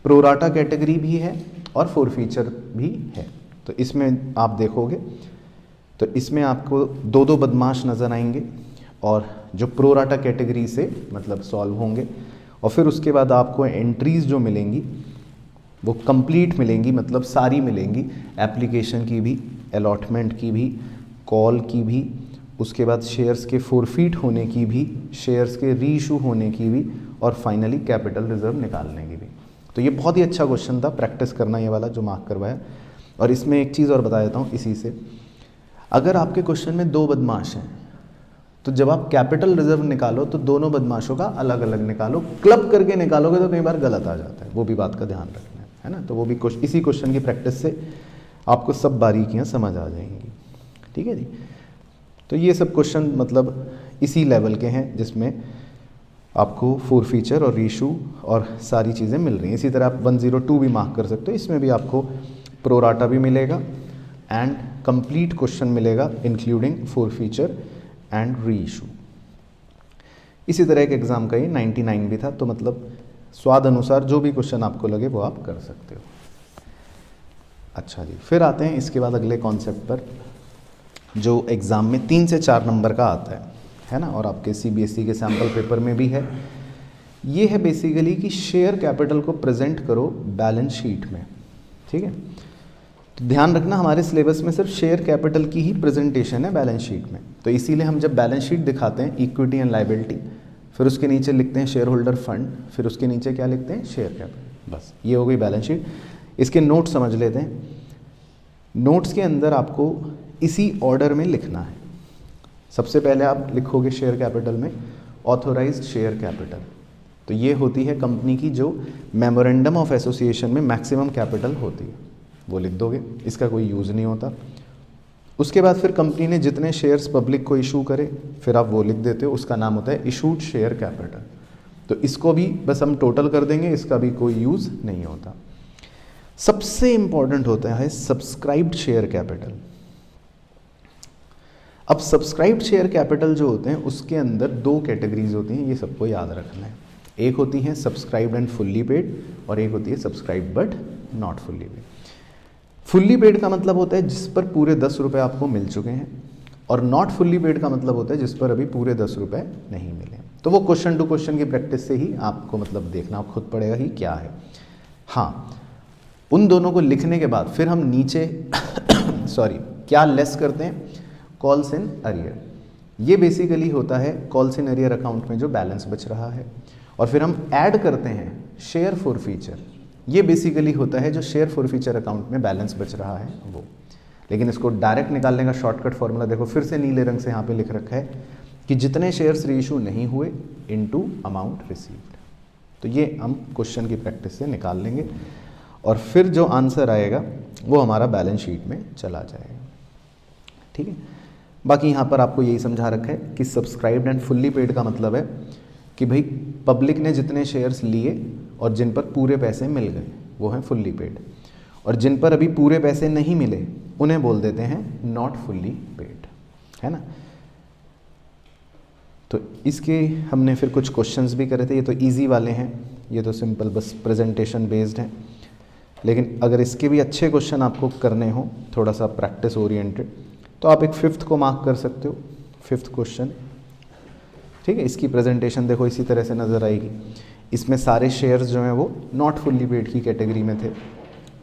प्रोराटा कैटेगरी भी है और फोर फीचर भी है। तो इसमें आप देखोगे तो इसमें आपको 2-2 बदमाश नज़र आएंगे, और जो प्रोराटा कैटेगरी से मतलब सॉल्व होंगे, और फिर उसके बाद आपको एंट्रीज जो मिलेंगी वो कंप्लीट मिलेंगी, मतलब सारी मिलेंगी, एप्लीकेशन की भी, अलॉटमेंट की भी, कॉल की भी, उसके बाद शेयर्स के फोरफीट होने की भी, शेयर्स के रीइशू होने की भी, और फाइनली कैपिटल रिजर्व निकालने की भी। तो ये बहुत ही अच्छा क्वेश्चन था, प्रैक्टिस करना ये वाला जो मार्क करवाया। और इसमें एक चीज़ और बता देता हूँ इसी से, अगर आपके क्वेश्चन में 2 बदमाश हैं, तो जब आप कैपिटल रिजर्व निकालो तो दोनों बदमाशों का अलग अलग निकालो, क्लब करके निकालोगे तो कई बार गलत आ जाता है, वो भी बात का ध्यान रखना है ना। तो वो भी इसी क्वेश्चन की प्रैक्टिस से आपको सब बारीकियाँ समझ आ जाएंगी, ठीक है जी। तो ये सब क्वेश्चन मतलब इसी लेवल के हैं जिसमें आपको फोर फीचर और रीइशू और सारी चीज़ें मिल रही हैं। इसी तरह आप 102 भी मार्क कर सकते हो, इसमें भी आपको प्रोराटा भी मिलेगा एंड कंप्लीट क्वेश्चन मिलेगा including four feature and reissue. इसी तरह एक एग्ज़ाम का ही 99 भी था, तो मतलब स्वाद अनुसार जो भी क्वेश्चन आपको लगे वो आप कर सकते हो। अच्छा जी, फिर आते हैं इसके बाद अगले कॉन्सेप्ट पर, जो एग्ज़ाम में 3 से 4 नंबर का आता है ना, और आपके CBSE के सैम्पल पेपर में भी है। ये है बेसिकली कि शेयर कैपिटल को प्रेजेंट करो बैलेंस शीट में, ठीक है। तो ध्यान रखना, हमारे सिलेबस में सिर्फ शेयर कैपिटल की ही प्रेजेंटेशन है बैलेंस शीट में, तो इसीलिए हम जब बैलेंस शीट दिखाते हैं, इक्विटी एंड लायबिलिटी, फिर उसके नीचे लिखते हैं शेयर होल्डर फंड, फिर उसके नीचे क्या लिखते हैं, शेयर कैपिटल, बस ये हो गई बैलेंस शीट। इसके नोट समझ लेते हैं। नोट्स के अंदर आपको इसी ऑर्डर में लिखना है। सबसे पहले आप लिखोगे शेयर कैपिटल में ऑथोराइज्ड शेयर कैपिटल, तो ये होती है कंपनी की जो मेमोरेंडम ऑफ एसोसिएशन में मैक्सिमम कैपिटल होती है, वो लिख दोगे, इसका कोई यूज़ नहीं होता। उसके बाद फिर कंपनी ने जितने शेयर्स पब्लिक को इशू करे, फिर आप वो लिख देते हो, उसका नाम होता है इशूड शेयर कैपिटल। तो इसको भी बस हम टोटल कर देंगे, इसका भी कोई यूज़ नहीं होता। सबसे इंपॉर्टेंट होता है सब्सक्राइब्ड शेयर कैपिटल। अब सब्सक्राइब्ड शेयर कैपिटल जो होते हैं उसके अंदर 2 कैटेगरीज होती हैं, ये सबको याद रखना है। एक होती है सब्सक्राइब्ड एंड फुल्ली पेड, और एक होती है subscribed but not fully paid. Fully paid का मतलब होता है जिस पर पूरे 10 रुपये आपको मिल चुके हैं, और नॉट फुल्ली पेड का मतलब होता है जिस पर अभी पूरे 10 रुपये नहीं मिले। तो वो क्वेश्चन टू क्वेश्चन की प्रैक्टिस से ही आपको मतलब देखना खुद पड़ेगा ही क्या है। हाँ, उन दोनों को लिखने के बाद फिर हम नीचे क्या लेस करते हैं, कॉल्स इन अरियर। ये बेसिकली होता है कॉल्स इन अरियर अकाउंट में जो बैलेंस बच रहा है, और फिर हम ऐड करते हैं शेयर फॉर फीचर, ये बेसिकली होता है जो शेयर फॉर फीचर अकाउंट में बैलेंस बच रहा है वो। लेकिन इसको डायरेक्ट निकालने का शॉर्टकट फॉर्मूला देखो फिर से नीले रंग से यहाँ पे लिख रखा है कि जितने शेयर्स रीइशू नहीं हुए इनटू अमाउंट रिसीव्ड। तो ये हम क्वेश्चन की प्रैक्टिस से निकाल लेंगे और फिर जो आंसर आएगा वो हमारा बैलेंस शीट में चला जाएगा। ठीक है, बाकी यहाँ पर आपको यही समझा रखा है कि सब्सक्राइब्ड एंड फुल्ली पेड का मतलब है कि भाई पब्लिक ने जितने शेयर्स लिए और जिन पर पूरे पैसे मिल गए वो हैं फुल्ली पेड, और जिन पर अभी पूरे पैसे नहीं मिले उन्हें बोल देते हैं नॉट फुल्ली पेड, है ना। तो इसके हमने फिर कुछ क्वेश्चंस भी करे थे, ये तो इजी वाले हैं, ये तो सिंपल बस प्रेजेंटेशन बेस्ड हैं। लेकिन अगर इसके भी अच्छे क्वेश्चन आपको करने हो थोड़ा सा प्रैक्टिस ओरिएंटेड, तो आप एक 5th को मार्क कर सकते हो, 5th क्वेश्चन। ठीक है, इसकी प्रेजेंटेशन देखो इसी तरह से नज़र आएगी। इसमें सारे शेयर्स जो हैं वो नॉट फुल्ली पेड की कैटेगरी में थे।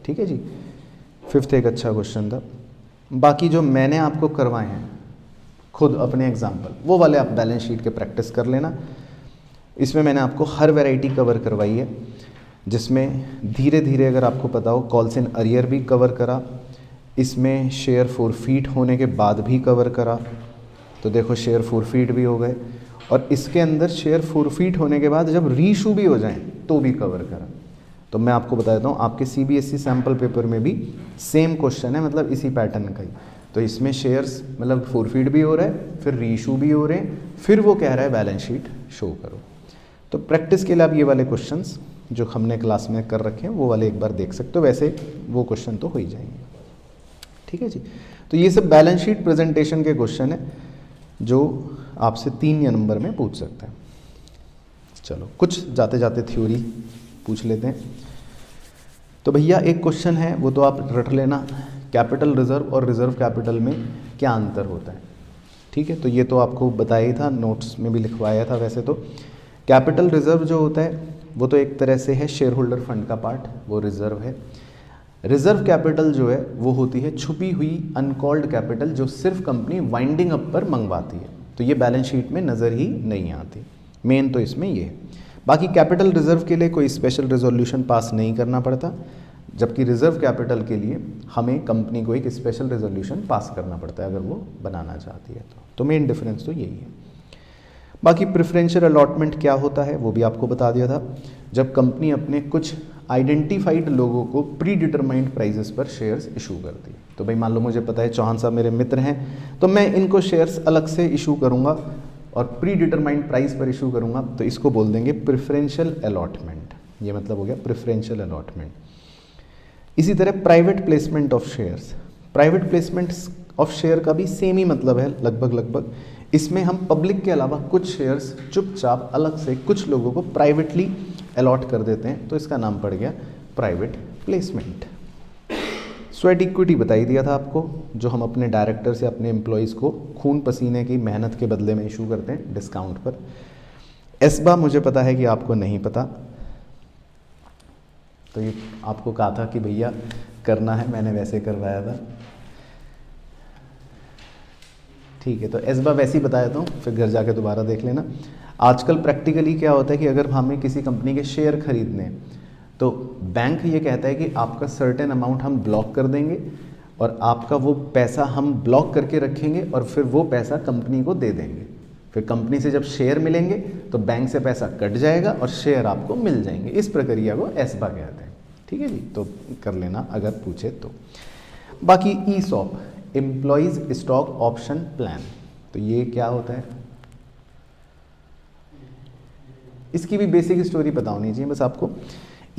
ठीक है जी, 5th एक अच्छा क्वेश्चन था। बाकी जो मैंने आपको करवाए हैं खुद अपने एग्जाम्पल, वो वाले आप बैलेंस शीट के प्रैक्टिस कर लेना। इसमें मैंने आपको हर वैरायटी कवर करवाई है, जिसमें धीरे धीरे अगर आपको पता हो कॉल्स इन अरियर भी कवर करा, इसमें शेयर फॉरफीट होने के बाद भी कवर करा, तो देखो शेयर फॉरफीट भी हो गए, और इसके अंदर शेयर फॉरफीट होने के बाद जब रीइशू भी हो जाए तो भी कवर करा। तो मैं आपको बता देता हूँ आपके CBSE सैम्पल पेपर में भी सेम क्वेश्चन है, मतलब इसी पैटर्न का ही। तो इसमें शेयर्स मतलब फॉरफीट भी हो रहा है, फिर रीइशू भी हो रहे हैं, फिर वो कह रहा है बैलेंस शीट शो करो। तो प्रैक्टिस के लिए आप ये वाले क्वेश्चंस जो हमने क्लास में कर रखे हैं वो वाले एक बार देख सकते हो, वैसे वो क्वेश्चन तो हो ही जाएंगे। ठीक है जी, तो ये सब बैलेंस शीट प्रेजेंटेशन के क्वेश्चन है जो आपसे 3 नंबर में पूछ सकते हैं। चलो कुछ जाते जाते थ्योरी पूछ लेते हैं। तो भैया एक क्वेश्चन है वो तो आप रट लेना, कैपिटल रिजर्व और रिजर्व कैपिटल में क्या अंतर होता है। ठीक है, तो ये तो आपको बताया ही था, नोट्स में भी लिखवाया था। वैसे तो कैपिटल रिजर्व जो होता है वो तो एक तरह से है शेयर होल्डर फंड का पार्ट, वो रिजर्व है। रिजर्व कैपिटल जो है वो होती है छुपी हुई अनकॉल्ड कैपिटल जो सिर्फ कंपनी वाइंडिंग अप पर मंगवाती है, तो ये बैलेंस शीट में नज़र ही नहीं आती। मेन तो इसमें ये है। बाकी कैपिटल रिजर्व के लिए कोई स्पेशल रेजोल्यूशन पास नहीं करना पड़ता, जबकि रिजर्व कैपिटल के लिए हमें कंपनी को एक स्पेशल रेजोल्यूशन पास करना पड़ता है अगर वो बनाना चाहती है तो मेन डिफरेंस तो यही है। बाकी प्रेफरेंशियल अलॉटमेंट क्या होता है वो भी आपको बता दिया था, जब कंपनी अपने कुछ आइडेंटिफाइड लोगों को प्री डिटरमाइंड प्राइजेस पर शेयर्स इशू करती है। तो भाई मान लो मुझे पता है चौहान साहब मेरे मित्र हैं, तो मैं इनको शेयर्स अलग से इशू करूंगा और प्री डिटरमाइंड प्राइस पर इशू करूंगा, तो इसको बोल देंगे प्रेफरेंशियल अलॉटमेंट। ये मतलब हो गया प्रेफरेंशियल अलॉटमेंट। इसी तरह private placement of shares, private placement of share का भी सेम ही मतलब है लगभग। इसमें हम पब्लिक के अलावा कुछ शेयर्स चुपचाप अलग से कुछ लोगों को प्राइवेटली अलॉट कर देते हैं, तो इसका नाम पड़ गया प्राइवेट प्लेसमेंट। स्वेट इक्विटी बता ही दिया था आपको, जो हम अपने डायरेक्टर से अपने एम्प्लॉयज़ को खून पसीने की मेहनत के बदले में इशू करते हैं डिस्काउंट पर। एस्बा मुझे पता है कि आपको नहीं पता, तो ये आपको कहा था कि भैया करना है, मैंने वैसे करवाया था। ठीक है, तो एस्बा वैसे ही बता देता हूँ, फिर घर जाके दोबारा देख लेना। आजकल प्रैक्टिकली क्या होता है कि अगर हमें किसी कंपनी के शेयर खरीदने हैं तो बैंक ये कहता है कि आपका सर्टेन अमाउंट हम ब्लॉक कर देंगे और आपका वो पैसा हम ब्लॉक करके रखेंगे और फिर वो पैसा कंपनी को दे देंगे। फिर कंपनी से जब शेयर मिलेंगे तो बैंक से पैसा कट जाएगा और शेयर आपको मिल जाएंगे। इस प्रक्रिया को एस्बा कहते हैं। ठीक है जी, तो कर लेना अगर पूछे तो। बाकी ESOP, employees stock option plan, तो ये क्या होता है, इसकी भी बेसिक स्टोरी पता होनी चाहिए बस आपको।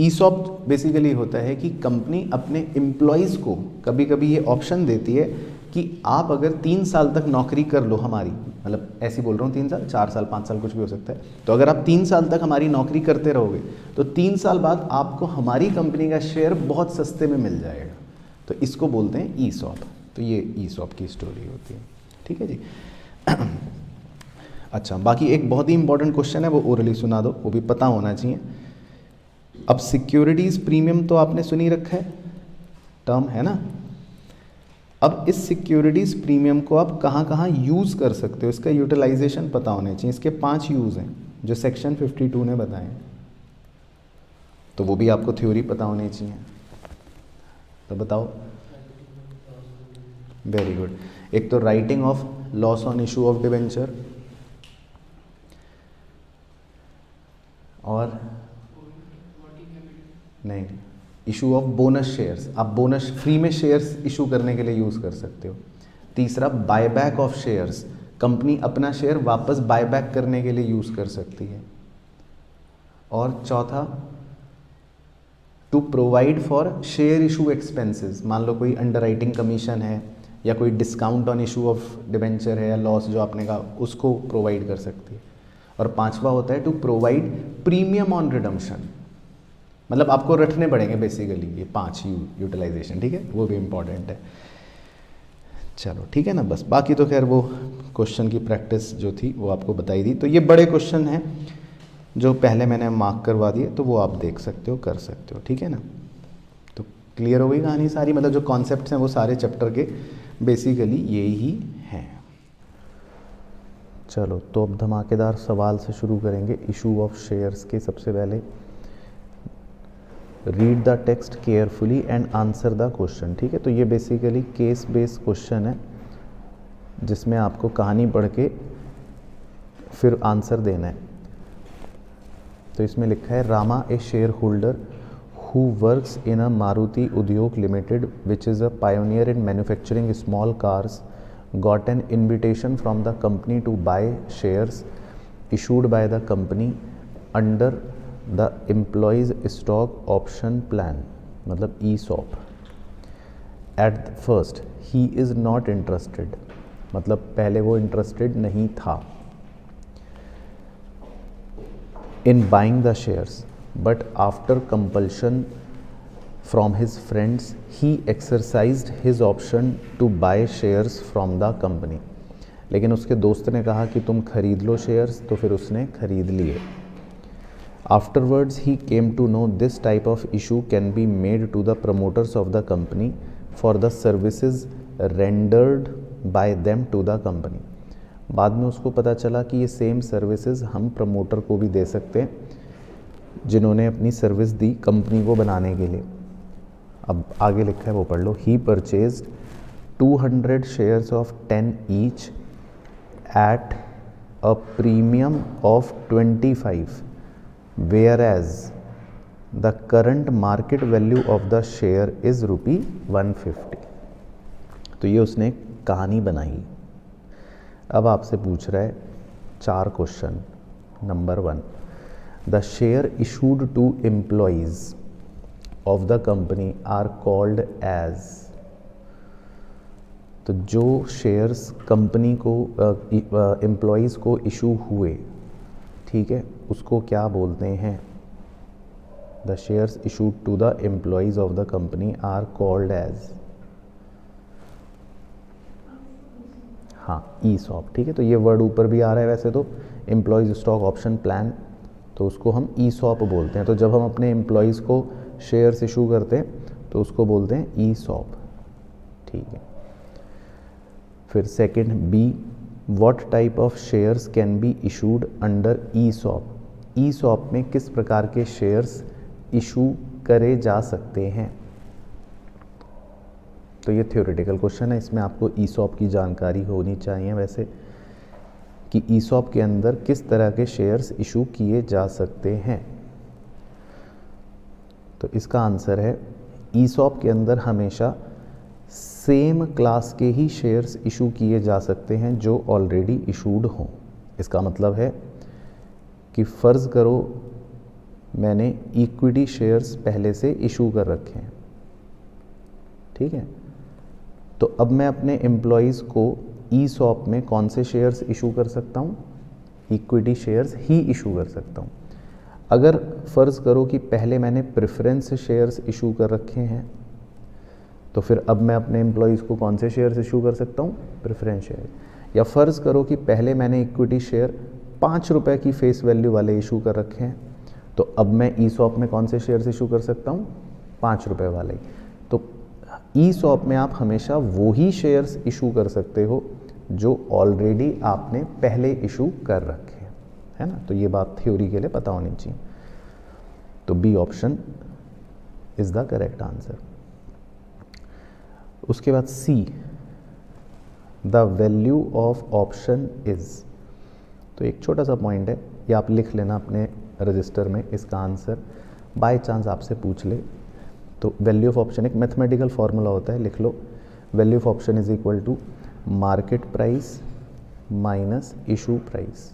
ईसॉप बेसिकली होता है कि कंपनी अपने एम्प्लॉयज़ को कभी कभी ये ऑप्शन देती है कि आप अगर 3 साल तक नौकरी कर लो हमारी, मतलब ऐसे बोल रहा हूँ 3 साल, 4 साल, 5 साल कुछ भी हो सकता है, तो अगर आप 3 साल तक हमारी नौकरी करते रहोगे तो 3 साल बाद आपको हमारी कंपनी का शेयर बहुत सस्ते में मिल जाएगा, तो इसको बोलते हैं ईसॉप। तो ये ईसॉप की स्टोरी होती है। ठीक है जी। अच्छा, बाकी एक बहुत ही इंपॉर्टेंट क्वेश्चन है, वो ओरली सुना दो, वो भी पता होना चाहिए। अब सिक्योरिटीज़ प्रीमियम तो आपने सुनी रखा है, टर्म है ना। अब इस सिक्योरिटीज़ प्रीमियम को आप कहाँ कहाँ यूज़ कर सकते हो, इसका यूटिलाइजेशन पता होने चाहिए। इसके 5 यूज़ हैं जो सेक्शन 52 ने बताए हैं, तो वो भी आपको थ्योरी पता होनी चाहिए। तो बताओ। Very good. एक तो writing off loss on issue of debenture, और नहीं, इशू ऑफ बोनस शेयर्स, आप बोनस फ्री में शेयर्स इशू करने के लिए यूज़ कर सकते हो। तीसरा बायबैक ऑफ शेयर्स, कंपनी अपना शेयर वापस बायबैक करने के लिए यूज़ कर सकती है। और चौथा to provide for share issue expenses, मान लो कोई अंडरराइटिंग कमीशन है या कोई discount on issue of debenture है या लॉस जो आपने कहा, उसको प्रोवाइड कर सकती है। और पांचवा होता है to provide premium on redemption, मतलब आपको रखने पड़ेंगे बेसिकली ये 5 यूटिलाइजेशन, ठीक है, वो भी इम्पॉर्टेंट है। चलो ठीक है ना, बस बाकी तो खैर वो क्वेश्चन की प्रैक्टिस जो थी वो आपको बताई दी। तो ये बड़े क्वेश्चन हैं जो पहले मैंने मार्क करवा दिए, तो वो आप देख सकते हो, कर सकते हो, ठीक है ना। तो क्लियर हो गई कहानी सारी, मतलब जो कॉन्सेप्ट्स हैं वो सारे चैप्टर के बेसिकली ये ही हैं। चलो तो अब धमाकेदार सवाल से शुरू करेंगे इशू ऑफ शेयर्स के। सबसे पहले read the text carefully and answer the question, ठीक है। तो ये बेसिकली केस बेस्ड क्वेश्चन है जिसमें आपको कहानी पढ़ के फिर आंसर देना है। तो इसमें लिखा है Rama a shareholder who works in a Maruti Udyog limited which is a pioneer in manufacturing small cars got an invitation from the company to buy shares issued by the company under the employees stock option plan, मतलब ESOP. At first he is not interested, मतलब पहले वो interested नहीं था in buying the shares, but after compulsion from his friends he exercised his option to buy shares from the company. लेकिन उसके दोस्त ने कहा कि तुम खरीद लो शेयर्स, तो फिर उसने खरीद लिए। Afterwards he came to know this type of issue can be made to the promoters of the company for the services rendered by them to the company. बाद में उसको पता चला कि ये सेम सर्विसेज हम प्रमोटर को भी दे सकते हैं जिन्होंने अपनी सर्विस दी कंपनी को बनाने के लिए। अब आगे लिखा है वो पढ़ लो। He purchased 200 shares of 10 each at a premium of 25 whereas the current market value of the share is ₹150। तो ये उसने कहानी बनाई। अब आपसे पूछ रहा है 4 question. Number 1, the share issued to employees of the company are called as. तो जो शेयर्स कंपनी को एम्प्लॉइज़ को इशू हुए, ठीक है, उसको क्या बोलते हैं? The shares issued to the employees of the company are called as, हाँ, ESOP, ठीक है। तो ये वर्ड ऊपर भी आ रहा है वैसे तो, एम्प्लॉइज स्टॉक ऑप्शन प्लान, तो उसको हम ESOP बोलते हैं। तो जब हम अपने एम्प्लॉइज़ को शेयर्स इशू करते हैं तो उसको बोलते हैं ESOP, ठीक है। फिर second B, what type of shares can be issued under ESOP। ESOP में किस प्रकार के शेयर्स इशू करे जा सकते हैं? तो ये थ्योरेटिकल क्वेश्चन है, इसमें आपको ESOP की जानकारी होनी चाहिए वैसे कि ESOP के अंदर किस तरह के शेयर्स इशू किए जा सकते हैं। तो इसका आंसर है ESOP के अंदर हमेशा सेम क्लास के ही शेयर्स इशू किए जा सकते हैं जो ऑलरेडी इशूड हों। इसका मतलब है कि फ़र्ज़ करो मैंने इक्विटी शेयर्स पहले से इशू कर रखे हैं, ठीक है, तो अब मैं अपने एम्प्लॉइज़ को ESOP में कौन से शेयर्स इशू कर सकता हूँ? इक्विटी शेयर्स ही इशू कर सकता हूँ। अगर फ़र्ज़ करो कि पहले मैंने प्रेफरेंस शेयर्स इशू कर रखे हैं, तो फिर अब मैं अपने एम्प्लॉइज़ को कौन से शेयर्स इशू कर सकता हूँ? Preference share. या फ़र्ज़ करो कि पहले मैंने इक्विटी शेयर 5 रुपए की फेस वैल्यू वाले इशू कर रखे हैं, तो अब मैं ESOP में कौन से शेयर्स इशू कर सकता हूँ? 5 रुपए वाले। तो ई सॉप में आप हमेशा वो ही शेयर्स इशू कर सकते हो जो ऑलरेडी आपने पहले इशू कर रखे हैं, है ना। तो ये बात थ्योरी के लिए पता होनी चाहिए। तो B option is the correct answer. उसके बाद C, the value of option is. तो एक छोटा सा पॉइंट है, ये आप लिख लेना अपने रजिस्टर में, इसका आंसर बाय चांस आपसे पूछ ले तो वैल्यू ऑफ ऑप्शन एक मैथमेटिकल फॉर्मूला होता है, लिख लो। Value of option is equal to market price minus issue price,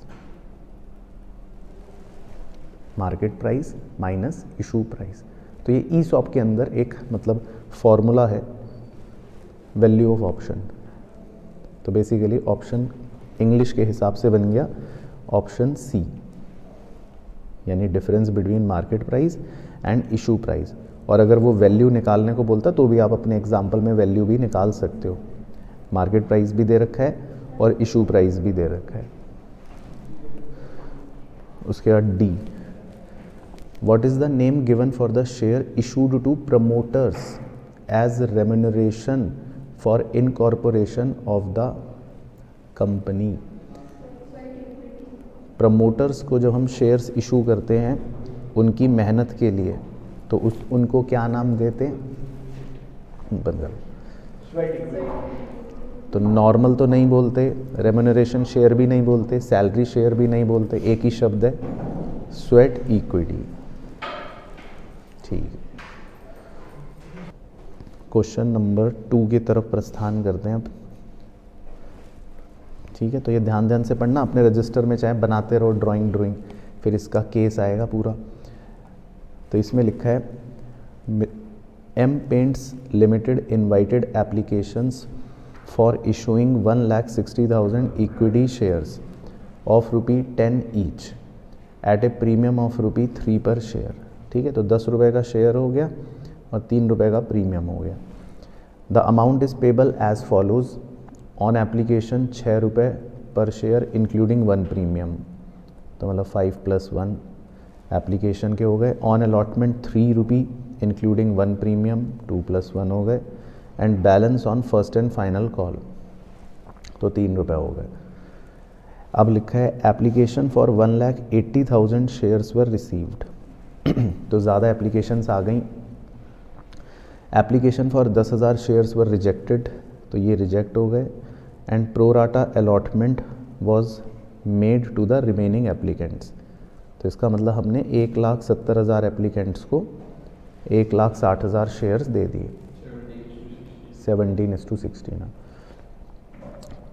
market price minus issue price. तो ये ई सॉप के अंदर एक मतलब फॉर्मूला है वैल्यू ऑफ ऑप्शन। तो बेसिकली ऑप्शन इंग्लिश के हिसाब से बन गया ऑप्शन सी, यानी difference between market price and issue price. और अगर वो वैल्यू निकालने को बोलता तो भी आप अपने एग्जाम्पल में वैल्यू भी निकाल सकते हो। मार्केट प्राइस भी दे रखा है और इशू प्राइस भी दे रखा है। उसके बाद D, what is the name given for the share issued to promoters as remuneration for incorporation of the company. Promoters को जब हम शेयर्स इशू करते हैं उनकी मेहनत के लिए, तो उनको क्या नाम देते हैं? बंद करो। तो नॉर्मल तो नहीं बोलते, रेम्यूनरेशन शेयर भी नहीं बोलते, सैलरी शेयर भी नहीं बोलते, एक ही शब्द है स्वेट इक्विटी। ठीक है, क्वेश्चन नंबर 2 की तरफ प्रस्थान करते हैं अब। ठीक है, तो ये ध्यान से पढ़ना अपने रजिस्टर में, चाहे बनाते रहो ड्राइंग, फिर इसका केस आएगा पूरा। तो इसमें लिखा है M paints limited invited applications for issuing 1,60,000 equity shares of ₹10 each at a premium of ₹3 per share. ठीक है, तो 10 रुपये का शेयर हो गया और 3 रुपये का प्रीमियम हो गया। The amount is payable as follows on application 6 रुपये पर शेयर इंक्लूडिंग 1 प्रीमियम। तो मतलब 5 + 1 एप्लीकेशन के हो गए। ऑन अलॉटमेंट 3 रुपये इंक्लूडिंग 1 प्रीमियम, 2 + 1 हो गए। And balance on first and final call, तो 3 रुपये हो गए। अब लिखा है application for 1,80,000 shares were received. तो ज़्यादा एप्लीकेशंस आ गई। Application for 10,000 shares were rejected, तो ये रिजेक्ट हो गए। And pro rata allotment was made to the remaining applicants. तो इसका मतलब हमने 1,70,000 एप्लीकेंट्स को 1,60,000 शेयर्स दे दिए, 17:16।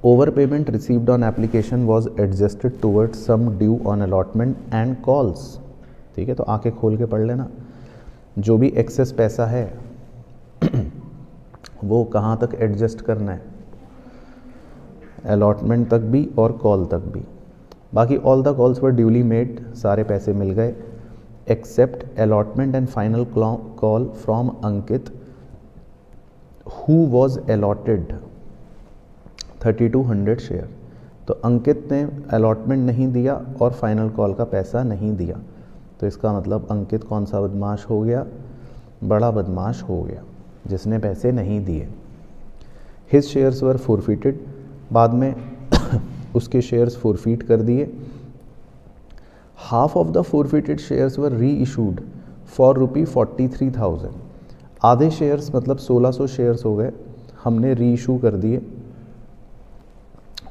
Over payment received on application was adjusted towards sum due on allotment and calls. ठीक है, तो आंखें खोल के पढ़ लेना, जो भी एक्सेस पैसा है वो कहाँ तक एडजस्ट करना है, अलॉटमेंट तक भी और कॉल तक भी। बाकी all the calls were duly made, सारे पैसे मिल गए, except allotment and final call from Ankit who was allotted 3,200 share. तो अंकित ने अलॉटमेंट नहीं दिया और फाइनल कॉल का पैसा नहीं दिया। तो इसका मतलब अंकित कौन सा बदमाश हो गया? बड़ा बदमाश हो गया, जिसने पैसे नहीं दिए। हिज शेयर्स वर फोरफिटेड, बाद में उसके शेयर्स फोरफिट कर दिए। Half of the forfeited shares were री इशूड फॉर ₹43,000। आधे शेयर्स मतलब 1,600 शेयर्स हो गए, हमने री इशू कर दिए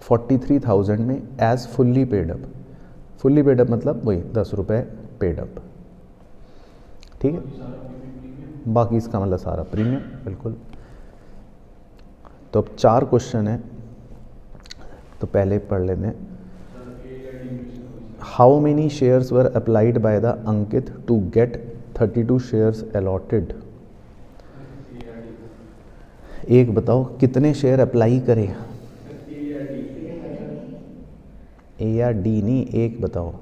43,000 में as fully paid up. Fully paid up मतलब वही 10 रुपये पेड अप। ठीक है, बाकी इसका मतलब सारा प्रीमियम। बिल्कुल। तो अब 4 क्वेश्चन है, तो पहले पढ़ लेते हैं। How many shares were applied by the Ankit to get 32 shares allotted. एक बताओ कितने शेयर अप्लाई करे? ए या डी नहीं, एक बताओ।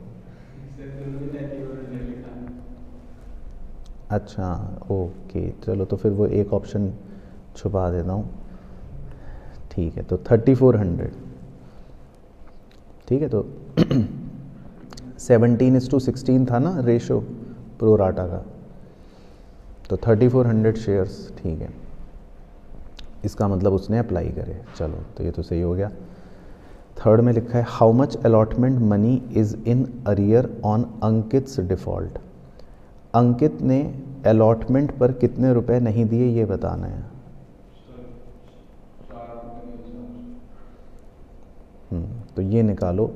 अच्छा ओके, चलो तो फिर वो एक ऑप्शन छुपा देता हूँ। ठीक है, तो 3,400। ठीक है, तो 17:16 था ना रेशो प्रोराटा का, तो 3,400 शेयर्स। ठीक है, इसका मतलब उसने अप्लाई करे। चलो तो ये तो सही हो गया। थर्ड में लिखा है how much allotment money is in arrear on Ankit's default. Ankit ने अलॉटमेंट पर कितने रुपए नहीं दिए ये बताना है। तो ये निकालो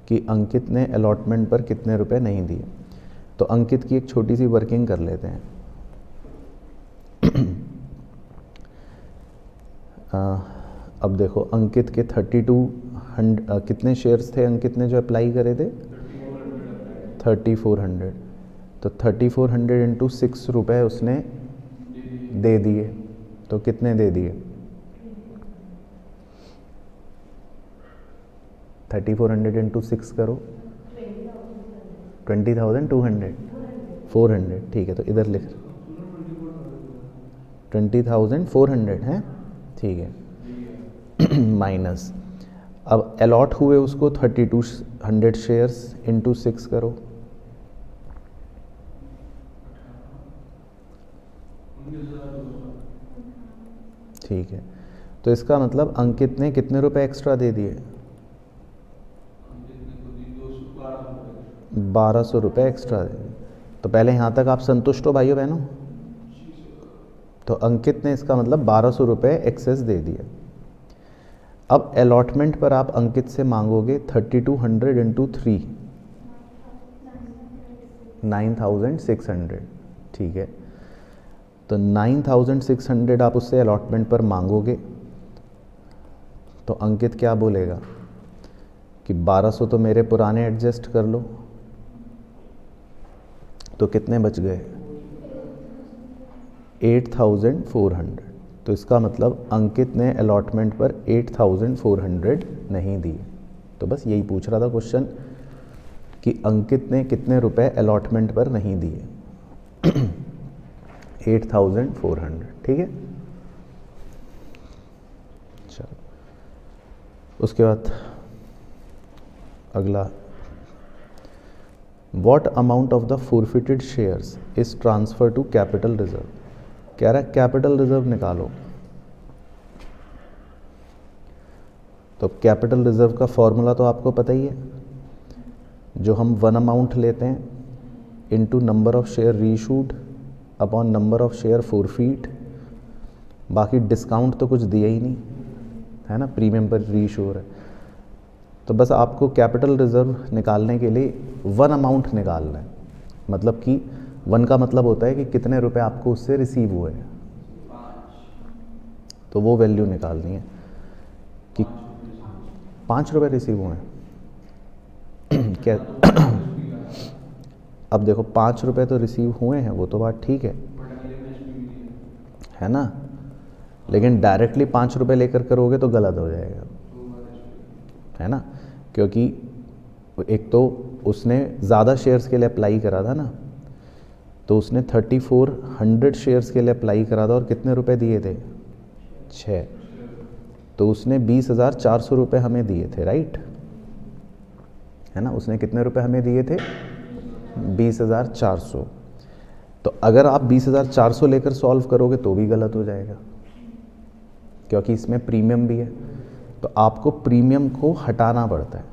कि अंकित ने अलॉटमेंट पर कितने रुपए नहीं दिए। तो अंकित की एक छोटी सी वर्किंग कर लेते हैं। अब देखो अंकित के 3200 कितने शेयर्स थे अंकित ने जो अप्लाई करे थे 3400। तो 3400 इंटू 6 रुपये उसने दे दिए। तो कितने दे दिए 3400 इंटू 6 करो 20,200 400 ठीक है। तो इधर लिख 20,400 है ठीक है माइनस अब अलॉट हुए उसको 3200 शेयर्स इंटू 6 करो ठीक है। तो इसका मतलब अंकित ने कितने रुपए एक्स्ट्रा दे दिए 1200 रुपये एक्स्ट्रा दे दिए। तो पहले यहाँ तक आप संतुष्ट हो भाइयों बहनों। तो अंकित ने इसका मतलब 1200 रुपये एक्सेस दे दिए। अब अलॉटमेंट पर आप अंकित से मांगोगे 3200 इंटू 3 9600 ठीक है। तो 9600 आप उससे अलॉटमेंट पर मांगोगे तो अंकित क्या बोलेगा कि 1200 तो मेरे पुराने एडजस्ट कर लो। तो कितने बच गए 8400। तो इसका मतलब अंकित ने अलॉटमेंट पर 8400 नहीं दिए। तो बस यही पूछ रहा था क्वेश्चन कि अंकित ने कितने रुपए अलॉटमेंट पर नहीं दिए 8400 ठीक है। चलो उसके बाद अगला what amount of the forfeited shares is transfer to capital reserve. कह रहा है कैपिटल रिजर्व निकालो। तो कैपिटल रिजर्व का फॉर्मूला तो आपको पता ही है, जो हम वन अमाउंट लेते हैं into number of share reissued upon number of share forfeit. बाकी डिस्काउंट तो कुछ दिया ही नहीं है ना, प्रीमियम पर रीइशू हो रहा है। तो बस आपको कैपिटल रिजर्व निकालने के लिए वन अमाउंट निकालना है। मतलब कि वन का मतलब होता है कि कितने रुपए आपको उससे रिसीव हुए हैं। तो वो वैल्यू निकालनी है कि 5 रुपये रिसीव हुए हैं क्या। अब देखो 5 रुपये तो रिसीव हुए हैं, वो तो बात ठीक है ना, लेकिन डायरेक्टली 5 रुपये लेकर करोगे तो गलत हो जाएगा है ना। क्योंकि एक तो उसने ज़्यादा शेयर्स के लिए अप्लाई करा था ना, तो उसने 3400 शेयर्स के लिए अप्लाई करा था और कितने रुपए दिए थे 6। तो उसने 20,400 रुपये हमें दिए थे राइट है ना। उसने कितने रुपए हमें दिए थे 20,400। तो अगर आप 20,400 लेकर सॉल्व करोगे तो भी गलत हो जाएगा क्योंकि इसमें प्रीमियम भी है। तो आपको प्रीमियम को हटाना पड़ता है,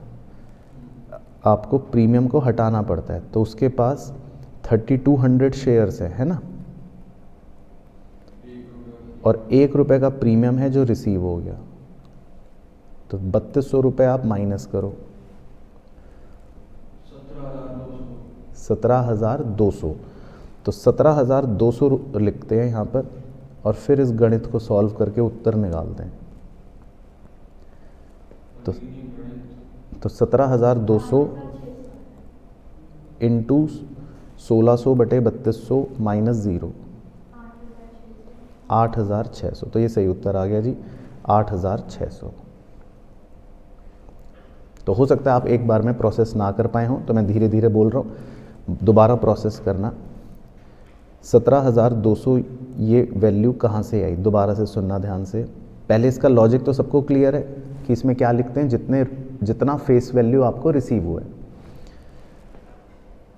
आपको प्रीमियम को हटाना पड़ता है। तो उसके पास 3200 शेयर्स है ना, और 1 रुपये का प्रीमियम है जो रिसीव हो गया। तो 3200 रुपये आप माइनस करो 17,200। तो 17,200 लिखते हैं यहाँ पर और फिर इस गणित को सॉल्व करके उत्तर निकालते हैं। तो 17,200 इंटू 1600 बटे 3200 माइनस 0 8,600। तो ये सही उत्तर आ गया जी 8,600। तो हो सकता है आप एक बार में प्रोसेस ना कर पाए हों, तो मैं धीरे धीरे बोल रहा हूँ, दोबारा प्रोसेस करना। 17,200 ये वैल्यू कहाँ से आई, दोबारा से सुनना ध्यान से। पहले इसका लॉजिक तो सबको क्लियर है कि इसमें क्या लिखते हैं, जितना फेस वैल्यू आपको रिसीव हुआ है।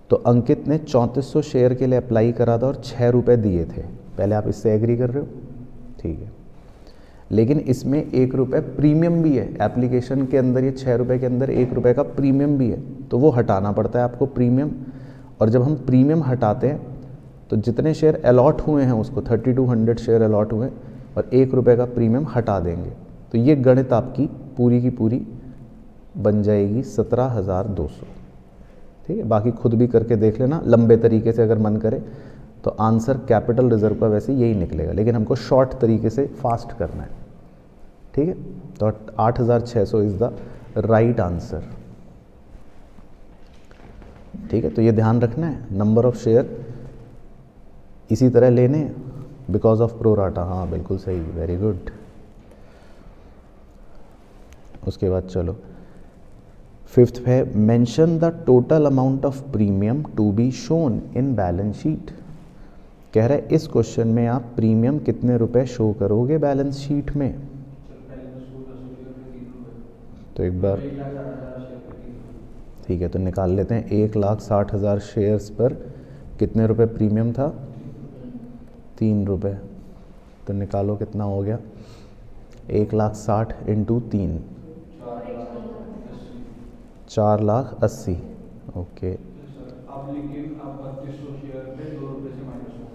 तो अंकित ने 3400 शेयर के लिए अप्लाई करा था और 6 रुपये दिए थे। पहले आप इससे एग्री कर रहे हो ठीक है। लेकिन इसमें 1 रुपये प्रीमियम भी है एप्लीकेशन के अंदर, ये 6 रुपये के अंदर 1 रुपये का प्रीमियम भी है, तो वो हटाना पड़ता है आपको प्रीमियम। और जब हम प्रीमियम हटाते हैं तो जितने शेयर अलॉट हुए हैं उसको 3200 शेयर अलॉट हुए और 1 रुपये का प्रीमियम हटा देंगे, तो ये गणित आपकी पूरी की पूरी बन जाएगी 17,200। ठीक है, बाकी खुद भी करके देख लेना लंबे तरीके से अगर मन करे तो आंसर कैपिटल रिजर्व का वैसे यही निकलेगा, लेकिन हमको शॉर्ट तरीके से फास्ट करना है। ठीक है, तो 8,600 इज़ द राइट आंसर। ठीक है, तो ये ध्यान रखना है, नंबर ऑफ शेयर इसी तरह लेने बिकॉज ऑफ प्रोराटा। हाँ बिल्कुल सही, वेरी गुड। उसके बाद चलो 5th है, mention the total amount of premium to be shown in balance sheet. कह रहा है इस क्वेश्चन में आप प्रीमियम कितने रुपए शो करोगे बैलेंस शीट में। तो एक बार ठीक है, तो निकाल लेते हैं। 1,60,000 शेयर्स पर कितने रुपए प्रीमियम था, 3 रुपये। तो निकालो कितना हो गया, 1,60,000 इंटू 3, 4,80,000। ओके, अब लेकिन अब 3200 शेयर पे 2 रुपये से माइनस हो गए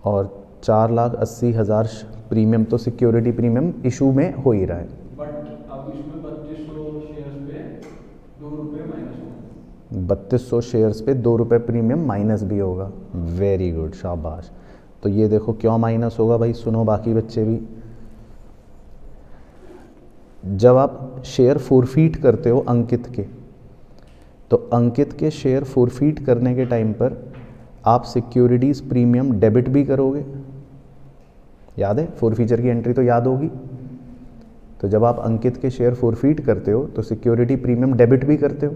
और 4,80,000 प्रीमियम तो सिक्योरिटी प्रीमियम इशू में हो ही रहा है, बट अब इसमें 3200 शेयर्स पे 2 रुपये माइनस हो गए। 3200 शेयर्स पे 2 रुपये प्रीमियम माइनस भी होगा। वेरी गुड, शाबाश। तो ये देखो क्यों माइनस होगा भाई, सुनो बाकी बच्चे भी। जब आप शेयर फोरफीट करते हो अंकित के, तो अंकित के शेयर फोरफीट करने के टाइम पर आप सिक्योरिटीज़ प्रीमियम डेबिट भी करोगे, याद है, फोरफीचर की एंट्री तो याद होगी। तो जब आप अंकित के शेयर फोरफीट करते हो तो सिक्योरिटी प्रीमियम डेबिट भी करते हो,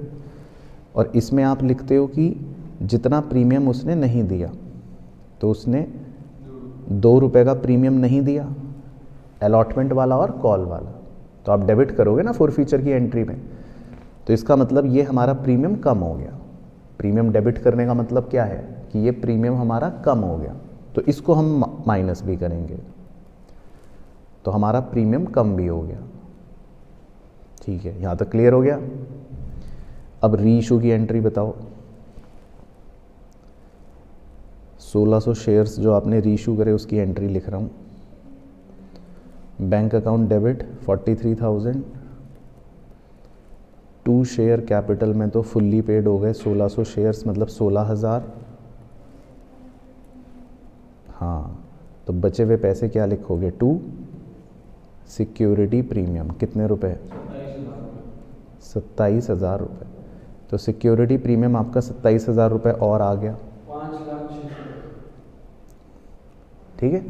और इसमें आप लिखते हो कि जितना प्रीमियम उसने नहीं दिया, तो उसने 2 रुपये का प्रीमियम नहीं दिया, अलॉटमेंट वाला और कॉल वाला, तो आप डेबिट करोगे ना फोरफीचर की एंट्री में। तो इसका मतलब ये हमारा प्रीमियम कम हो गया। प्रीमियम डेबिट करने का मतलब क्या है कि ये प्रीमियम हमारा कम हो गया, तो इसको हम माइनस भी करेंगे, तो हमारा प्रीमियम कम भी हो गया। ठीक है, यहाँ तक क्लियर हो गया। अब री इशू की एंट्री बताओ। 1600 शेयर्स जो आपने री इशू करे उसकी एंट्री लिख रहा हूँ। Bank account debit 43,000, 2 share capital में तो फुल्ली पेड हो गए 1600 शेयर्स, मतलब 16,000। हाँ, तो बचे हुए पैसे क्या लिखोगे, 2 सिक्योरिटी प्रीमियम कितने रुपए, 27,000 रुपये। तो सिक्योरिटी प्रीमियम आपका 27,000 रुपये और आ गया, 5,06,000। ठीक है।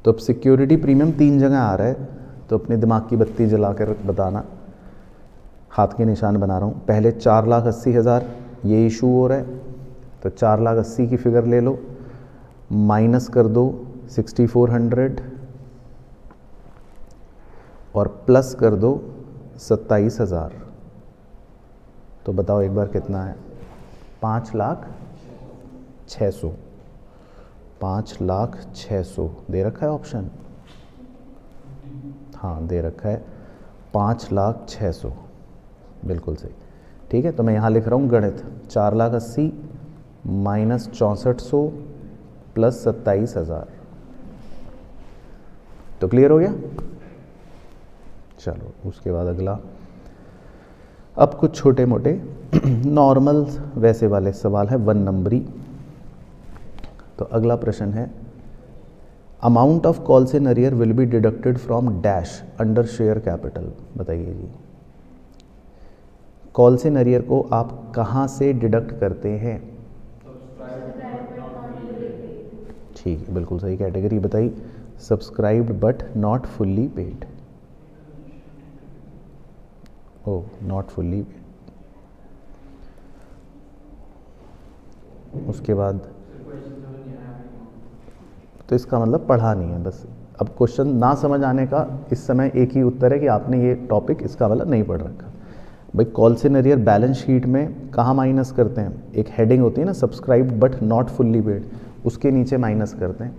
तो अब सिक्योरिटी प्रीमियम 3 जगह आ रहा है, तो अपने दिमाग की बत्ती जला कर बताना, हाथ के निशान बना रहा हूँ। पहले 4,80,000 ये इशू हो रहा है, तो 4,80,000 की फिगर ले लो, माइनस कर दो 6,400 और प्लस कर दो 27,000। तो बताओ एक बार कितना है, 5,06,000। 5,06,000 दे रखा है ऑप्शन, हाँ दे रखा है 5,06,000, बिल्कुल सही। ठीक है, तो मैं यहाँ लिख रहा हूँ गणित, 4,80,000 माइनस 6400 प्लस 27,000। तो क्लियर हो गया। चलो उसके बाद अगला, अब कुछ छोटे मोटे नॉर्मल वैसे वाले सवाल है, 1 नंबरी। तो अगला प्रश्न है, amount of calls in arrear will be deducted from dash under share capital. बताइए जी, कॉल्स इन अरियर को आप कहाँ से डिडक्ट करते हैं। ठीक है, बिल्कुल सही कैटेगरी बताई, subscribed but not fully paid. Oh not fully paid. उसके बाद तो इसका मतलब पढ़ा नहीं है बस। अब क्वेश्चन ना समझ आने का इस समय एक ही उत्तर है कि आपने ये टॉपिक, इसका मतलब नहीं पढ़ रखा। भाई calls in arrear balance sheet में कहाँ माइनस करते हैं, एक हेडिंग होती है ना, subscribed but not fully paid, उसके नीचे माइनस करते हैं।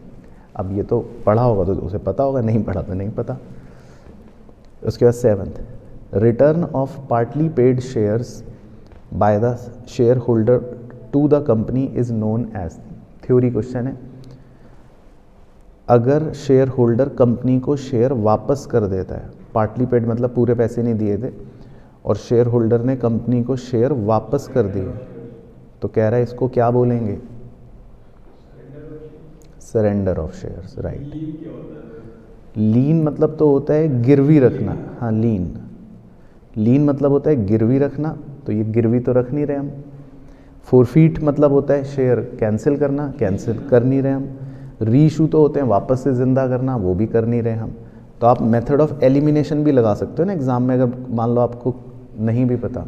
अब ये तो पढ़ा होगा तो उसे पता होगा, नहीं पढ़ा तो नहीं पता। उसके बाद 7th, return of partly paid shares by the share holder to the company is known as, theory question है। अगर शेयर होल्डर कंपनी को शेयर वापस कर देता है, पार्टली पेड मतलब पूरे पैसे नहीं दिए थे, और शेयर होल्डर ने कंपनी को शेयर वापस कर दिए, तो कह रहा है इसको क्या बोलेंगे? Surrender of shares, right. Lien मतलब तो होता है गिरवी रखना, हाँ लीन मतलब होता है गिरवी रखना, तो ये गिरवी तो रख नहीं रहे हम। फोरफीट मतलब होता है शेयर कैंसिल करना, कैंसिल कर नहीं रहे हम। रीइशू तो होते हैं वापस से ज़िंदा करना, वो भी कर नहीं रहे हम। तो आप मेथड ऑफ एलिमिनेशन भी लगा सकते हो ना एग्जाम में, अगर मान लो आपको नहीं भी पता,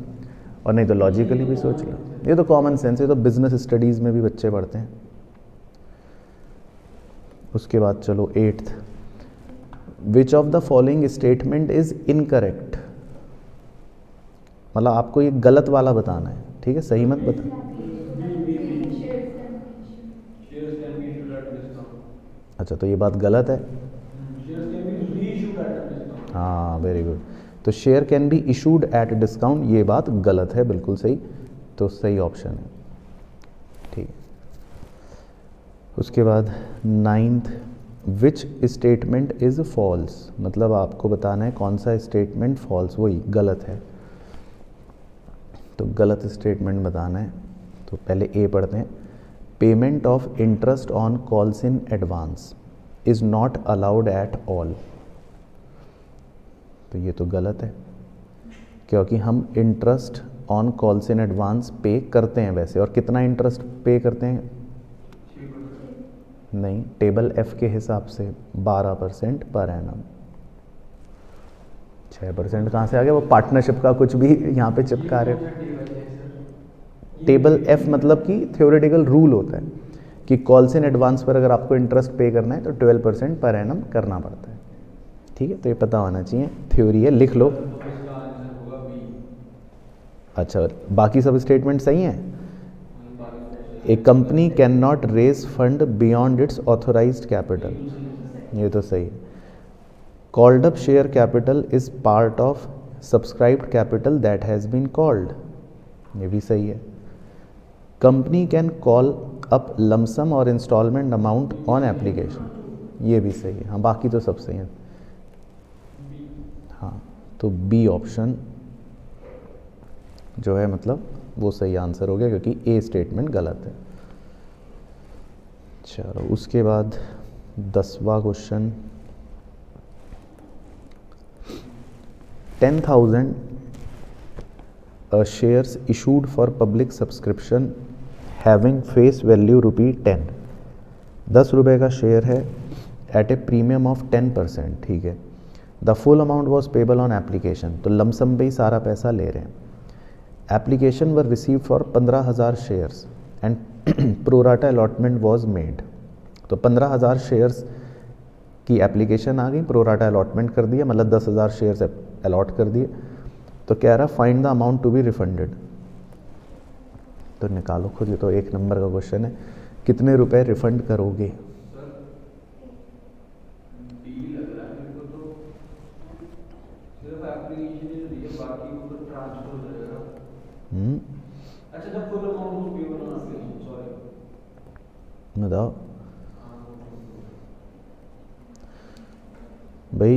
और नहीं तो लॉजिकली भी सोच लो। ये तो कॉमन सेंस, ये तो बिजनेस स्टडीज़ में भी बच्चे पढ़ते हैं। उसके बाद चलो 8th, which of the following statement is incorrect, मतलब आपको ये गलत वाला बताना है, ठीक है, सही मत बता। Shares can be issued at discount. अच्छा, तो ये बात गलत है। Shares can be reissued at a discount. हाँ, वेरी गुड। तो share can be issued at discount, ये बात गलत है, बिल्कुल सही, तो सही ऑप्शन है, ठीक है। उसके बाद 9th, which statement is false, मतलब आपको बताना है कौन सा स्टेटमेंट फॉल्स, वही गलत है, तो गलत स्टेटमेंट बताना है। तो पहले ए पढ़ते हैं, payment of interest on calls in advance is not allowed at all, तो ये तो गलत है, क्योंकि हम interest on calls in advance पे करते हैं वैसे, और कितना इंटरेस्ट पे करते हैं? नहीं, टेबल एफ के हिसाब से 12% पर एनम। 6% कहाँ से आ गया? वो पार्टनरशिप का कुछ भी यहाँ पे चिपका रहे। टेबल एफ मतलब कि थ्योरेटिकल रूल होता है कि कॉल्स इन एडवांस पर अगर आपको इंटरेस्ट पे करना है तो 12% पर एनम करना पड़ता है, ठीक है, तो ये पता होना चाहिए, थ्योरी है, लिख लो। इसका आंसर होगा बी। अच्छा, बाकी सब स्टेटमेंट सही हैं। A company can not raise fund beyond its authorised capital, ये तो सही है। Called up share capital is part of subscribed capital that has been called, ये भी सही है। Company can call up lump sum और इंस्टॉलमेंट अमाउंट ऑन एप्लीकेशन, ये भी सही है। हाँ, बाकी तो सब सही है। हाँ, तो बी ऑप्शन जो है मतलब वो सही आंसर हो गया, क्योंकि ए स्टेटमेंट गलत है। चलो, उसके बाद 10वां question, 10,000 shares issued for public subscription having face value ₹10, 10 रुपये का शेयर है एट ए प्रीमियम ऑफ 10%, ठीक है। The full amount was payable on application, तो लमसम पे ही सारा पैसा ले रहे हैं। Application were receive for 15,000 shares and pro rata allotment was made, तो 15,000 शेयर्स की एप्लीकेशन आ गई, प्रोराटा अलॉटमेंट कर दिया, मतलब 10,000 शेयर्स अलॉट कर दिए। तो कह रहा find the amount to be refunded, तो निकालो खुद, ये तो 1 नंबर का क्वेश्चन है, कितने रुपए रिफंड करोगे? डी लग रहा है मेरे को, तो सिर्फ एप्लीकेशन ही नहीं है, बाकी वो तो ट्रांसफर हो जाएगा। अच्छा, जब फुल अमाउंट हो पेबल ऑन एप्लीकेशन, सॉरी बताओ भाई,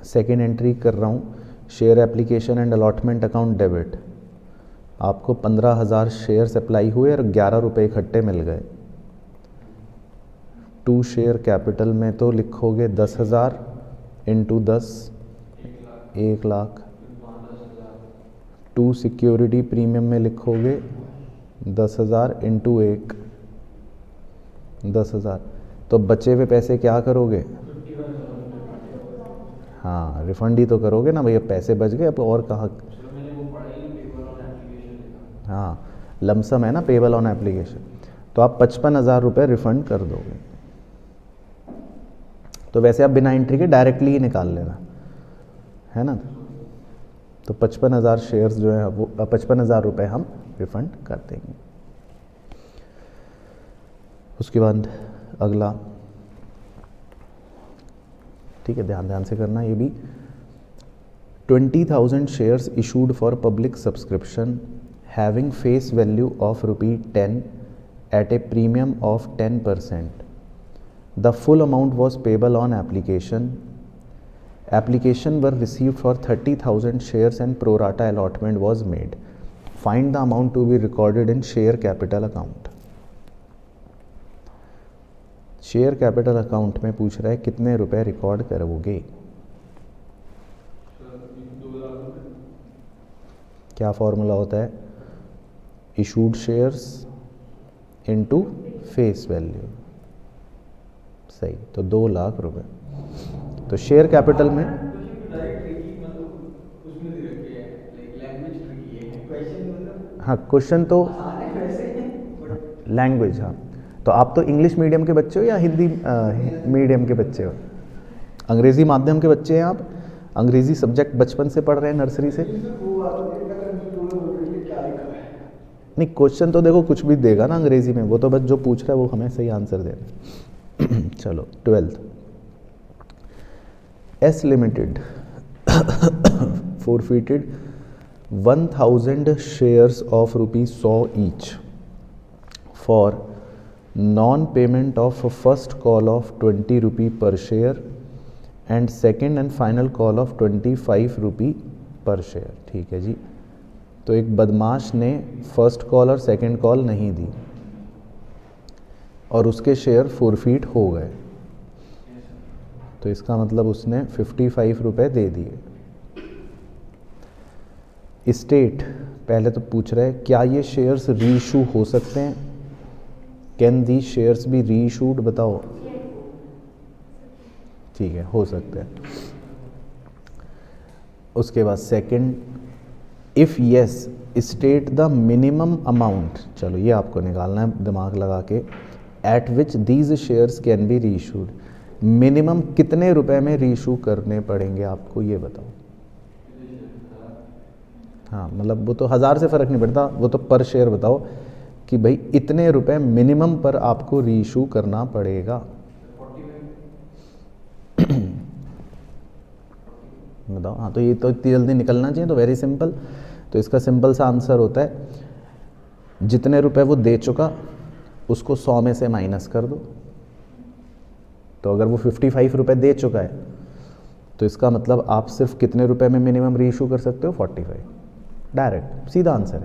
सेकेंड एंट्री कर रहा हूँ, share application and allotment account debit, आपको 15,000 शेयर्स अप्लाई हुए और 11 रुपये इकट्ठे मिल गए। 2 शेयर कैपिटल में तो लिखोगे 10,000 इंटू 10, 1 लाख। 2 सिक्योरिटी प्रीमियम में लिखोगे 10,000 इंटू 1, 10,000, तो बचे हुए पैसे क्या करोगे? हाँ, रिफंड ही तो करोगे ना भैया, पैसे बच गए, अब और कहाँ। हाँ, लमसम है ना, पेबल ऑन एप्लीकेशन, तो आप 55,000 रुपये रिफंड कर दोगे। तो वैसे आप बिना एंट्री के डायरेक्टली ही निकाल लेना, है ना। तो 55,000 शेयर्स जो है वो 55,000 रुपये हम रिफंड कर देंगे। उसके बाद अगला, ठीक है, ध्यान से करना ये भी। 20,000 shares issued for public subscription having face value of ₹10 at a premium of 10%. The full amount was payable on application. Application were received for 30,000 shares and pro rata allotment was made. Find the amount to be recorded in share capital account. Share capital account में पूछ रहा है कितने रुपए रिकॉर्ड करोगे। क्या फॉर्मूला होता है? Issued shares into face value. सही, तो 2 लाख रुपए। तो शेयर कैपिटल में हाँ, क्वेश्चन तो लैंग्वेज, हाँ, तो आप तो इंग्लिश मीडियम के बच्चे हो या हिंदी मीडियम के बच्चे हो? अंग्रेजी माध्यम के बच्चे हैं आप? अंग्रेजी सब्जेक्ट बचपन से पढ़ रहे हैं, नर्सरी से? नहीं, क्वेश्चन तो देखो कुछ भी देगा ना अंग्रेजी में, वो तो बस जो पूछ रहा है वो हमें सही आंसर देना। चलो 12th, S limited forfeited 1,000 shares of ₹100 each for non-payment of first call of ₹20 per share and second and final call of ₹25 per share। ठीक है जी। तो एक बदमाश ने फर्स्ट कॉल और सेकंड कॉल नहीं दी और उसके शेयर फोरफीट हो गए, तो इसका मतलब उसने ₹55 दे दिए। स्टेट, पहले तो पूछ रहे हैं क्या ये शेयर्स रीइशू हो सकते हैं? Can the shares be reissued? बताओ। ठीक है, हो सकते हैं। उसके बाद second, if yes state the minimum amount, चलो ये आपको निकालना है दिमाग लगा के, at which these shares can be reissued. Minimum कितने रुपए में रीइशू करने पड़ेंगे आपको, ये बताओ। हाँ, मतलब वो तो 1000 से फ़र्क नहीं पड़ता, वो तो पर शेयर बताओ कि भाई इतने रुपए मिनिमम पर आपको रीइशू करना पड़ेगा। बताओ। हाँ, तो ये तो इतनी जल्दी निकलना चाहिए, तो वेरी सिंपल। तो इसका सिंपल सा आंसर होता है जितने रुपए वो दे चुका उसको 100 में से माइनस कर दो। तो अगर वो ₹55 दे चुका है तो इसका मतलब आप सिर्फ कितने रुपए में मिनिमम रीइशू कर सकते हो? 45। डायरेक्ट सीधा आंसर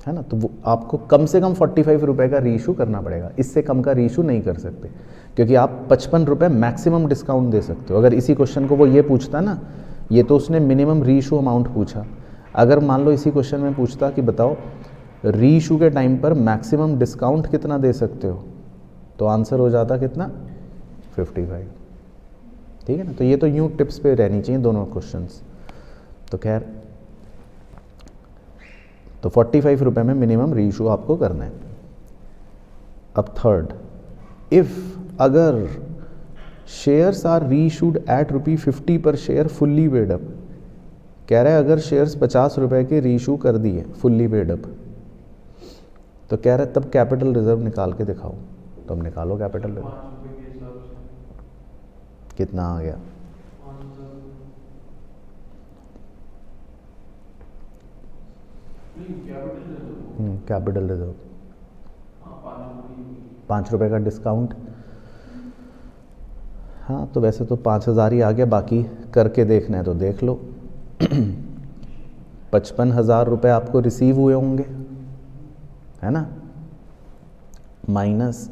है ना। तो वो आपको कम से कम ₹45 का रीइशू करना पड़ेगा, इससे कम का रीइशू नहीं कर सकते, क्योंकि आप ₹55 मैक्सिमम डिस्काउंट दे सकते हो। अगर इसी क्वेश्चन को वो ये पूछता ना, ये तो उसने मिनिमम रीइशू अमाउंट पूछा। अगर मान लो इसी क्वेश्चन में पूछता कि बताओ रीइशू के टाइम पर मैक्सिमम डिस्काउंट कितना दे सकते हो, तो आंसर हो जाता कितना? 55। ठीक है ना। तो ये तो यूँ टिप्स पे रहनी चाहिए दोनों क्वेश्चंस। तो खैर, तो ₹45 में मिनिमम रीइशू आपको करना है। अब थर्ड, इफ अगर शेयर्स आर रीइशूड एट ₹50 पर शेयर फुल्ली पेड अप, कह रहा है अगर शेयर्स ₹50 के रीइशू कर दिए फुल्ली पेड अप, तो कह रहा है तब कैपिटल रिजर्व निकाल के दिखाओ। तो अब निकालो कैपिटल रिजर्व। कितना आ गया? कैपिटल रिजर्व ₹5 का डिस्काउंट। हाँ, तो वैसे तो 5000 ही आ गया, बाकी करके देखना है तो देख लो। 55,000 रुपये आपको रिसीव हुए होंगे, है ना, माइनस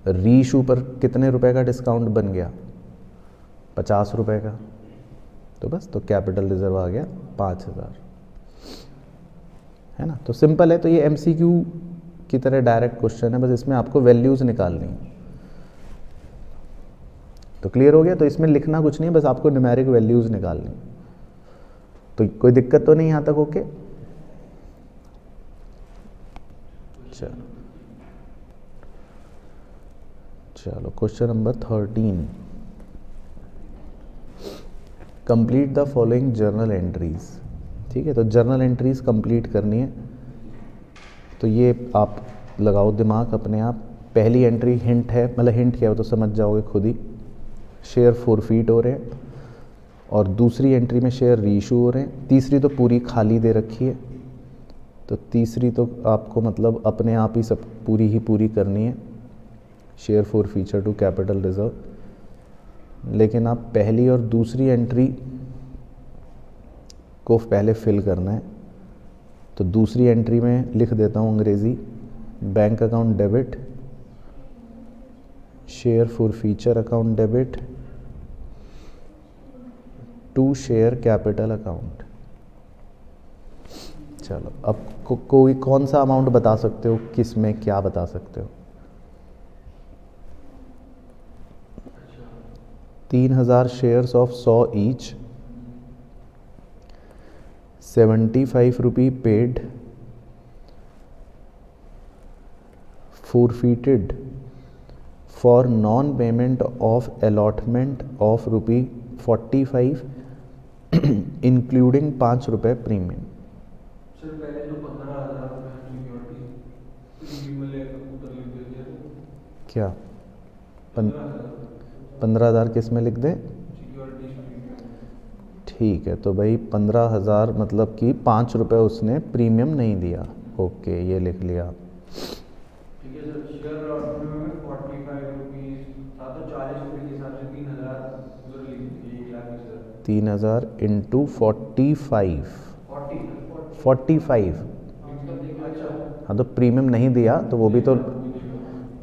रीइशू पर कितने रुपए का डिस्काउंट बन गया? ₹50 का। तो बस, तो कैपिटल रिजर्व आ गया 5000, है ना। तो सिंपल है। तो ये MCQ की तरह डायरेक्ट क्वेश्चन है, बस इसमें आपको वैल्यूज़ निकालनी है। तो क्लियर हो गया। तो इसमें लिखना कुछ नहीं है, बस आपको न्यूमेरिक वैल्यूज़ निकालनी। तो कोई दिक्कत तो नहीं यहाँ तक? ओके, चलो question number 13, complete the following journal entries. ठीक है, तो जर्नल एंट्रीज कंप्लीट करनी है। तो ये आप लगाओ दिमाग अपने आप, पहली एंट्री हिंट है, मतलब हिंट क्या हो तो समझ जाओगे खुद ही, शेयर फोरफीट हो रहे हैं, और दूसरी एंट्री में शेयर रीइशू हो रहे हैं, तीसरी तो पूरी खाली दे रखी है, तो तीसरी तो आपको मतलब अपने आप ही सब पूरी करनी है, share forfeiture to capital reserve. लेकिन आप पहली और दूसरी एंट्री को पहले फिल करना है, तो दूसरी एंट्री में लिख देता हूँ अंग्रेज़ी, bank account debit, share forfeiture account debit to share capital account. चलो अब कोई कौन सा अमाउंट बता सकते हो, किस में क्या बता सकते हो? 3000 shares of 100 each, 75 rupee paid, forfeited for non-payment of allotment of rupee 45 including 5 रुपये प्रीमियम। सर पहले तो 15,000 रुपये सिक्योरिटी प्रीमियम लेकर उधर लिख देते हैं। क्या 15,000 किस में लिख दें? Security premium. ठीक है, तो भाई 15,000 मतलब कि 5 रुपये उसने प्रीमियम नहीं दिया। ओके, ये लिख लिया। ठीक है सर, शेयर अलॉटमेंट में 45 रुपीज़ था, तो 40 रुपये के हिसाब से 3,000 उधर लिख दीजिए, 1 लाख सर। 3,000 इंटू 45। 45। अच्छा, हाँ, तो प्रीमियम नहीं दिया तो वो भी तो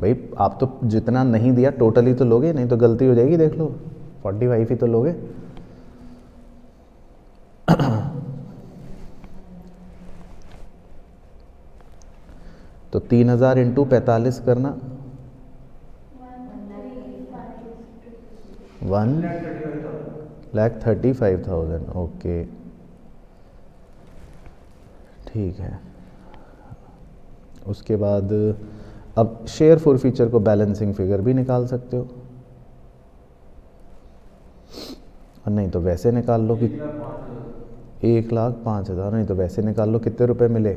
भाई, आप तो जितना नहीं दिया टोटली तो लोगे, नहीं तो गलती हो जाएगी, देख लो 45 ही तो लोगे। तो 3,000 इंटू 45 करना, 1,35,000। ओके ठीक है। उसके बाद अब शेयर फॉर फीचर को बैलेंसिंग फिगर भी निकाल सकते हो, और नहीं तो वैसे निकाल लो कि 1,05,000, नहीं तो वैसे निकाल लो कितने रुपए मिले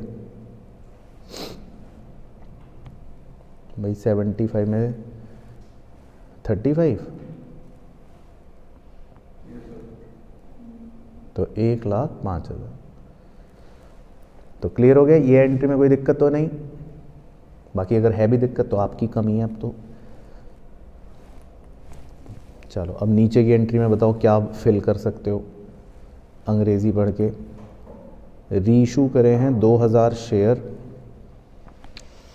भाई, 75 में 35, तो 1,05,000। तो क्लियर हो गया, ये एंट्री में कोई दिक्कत तो नहीं। बाकी अगर है भी दिक्कत तो आपकी कमी है अब तो। चलो अब नीचे की एंट्री में बताओ क्या फिल कर सकते हो अंग्रेज़ी पढ़ के। रीइशू करे हैं 2,000 शेयर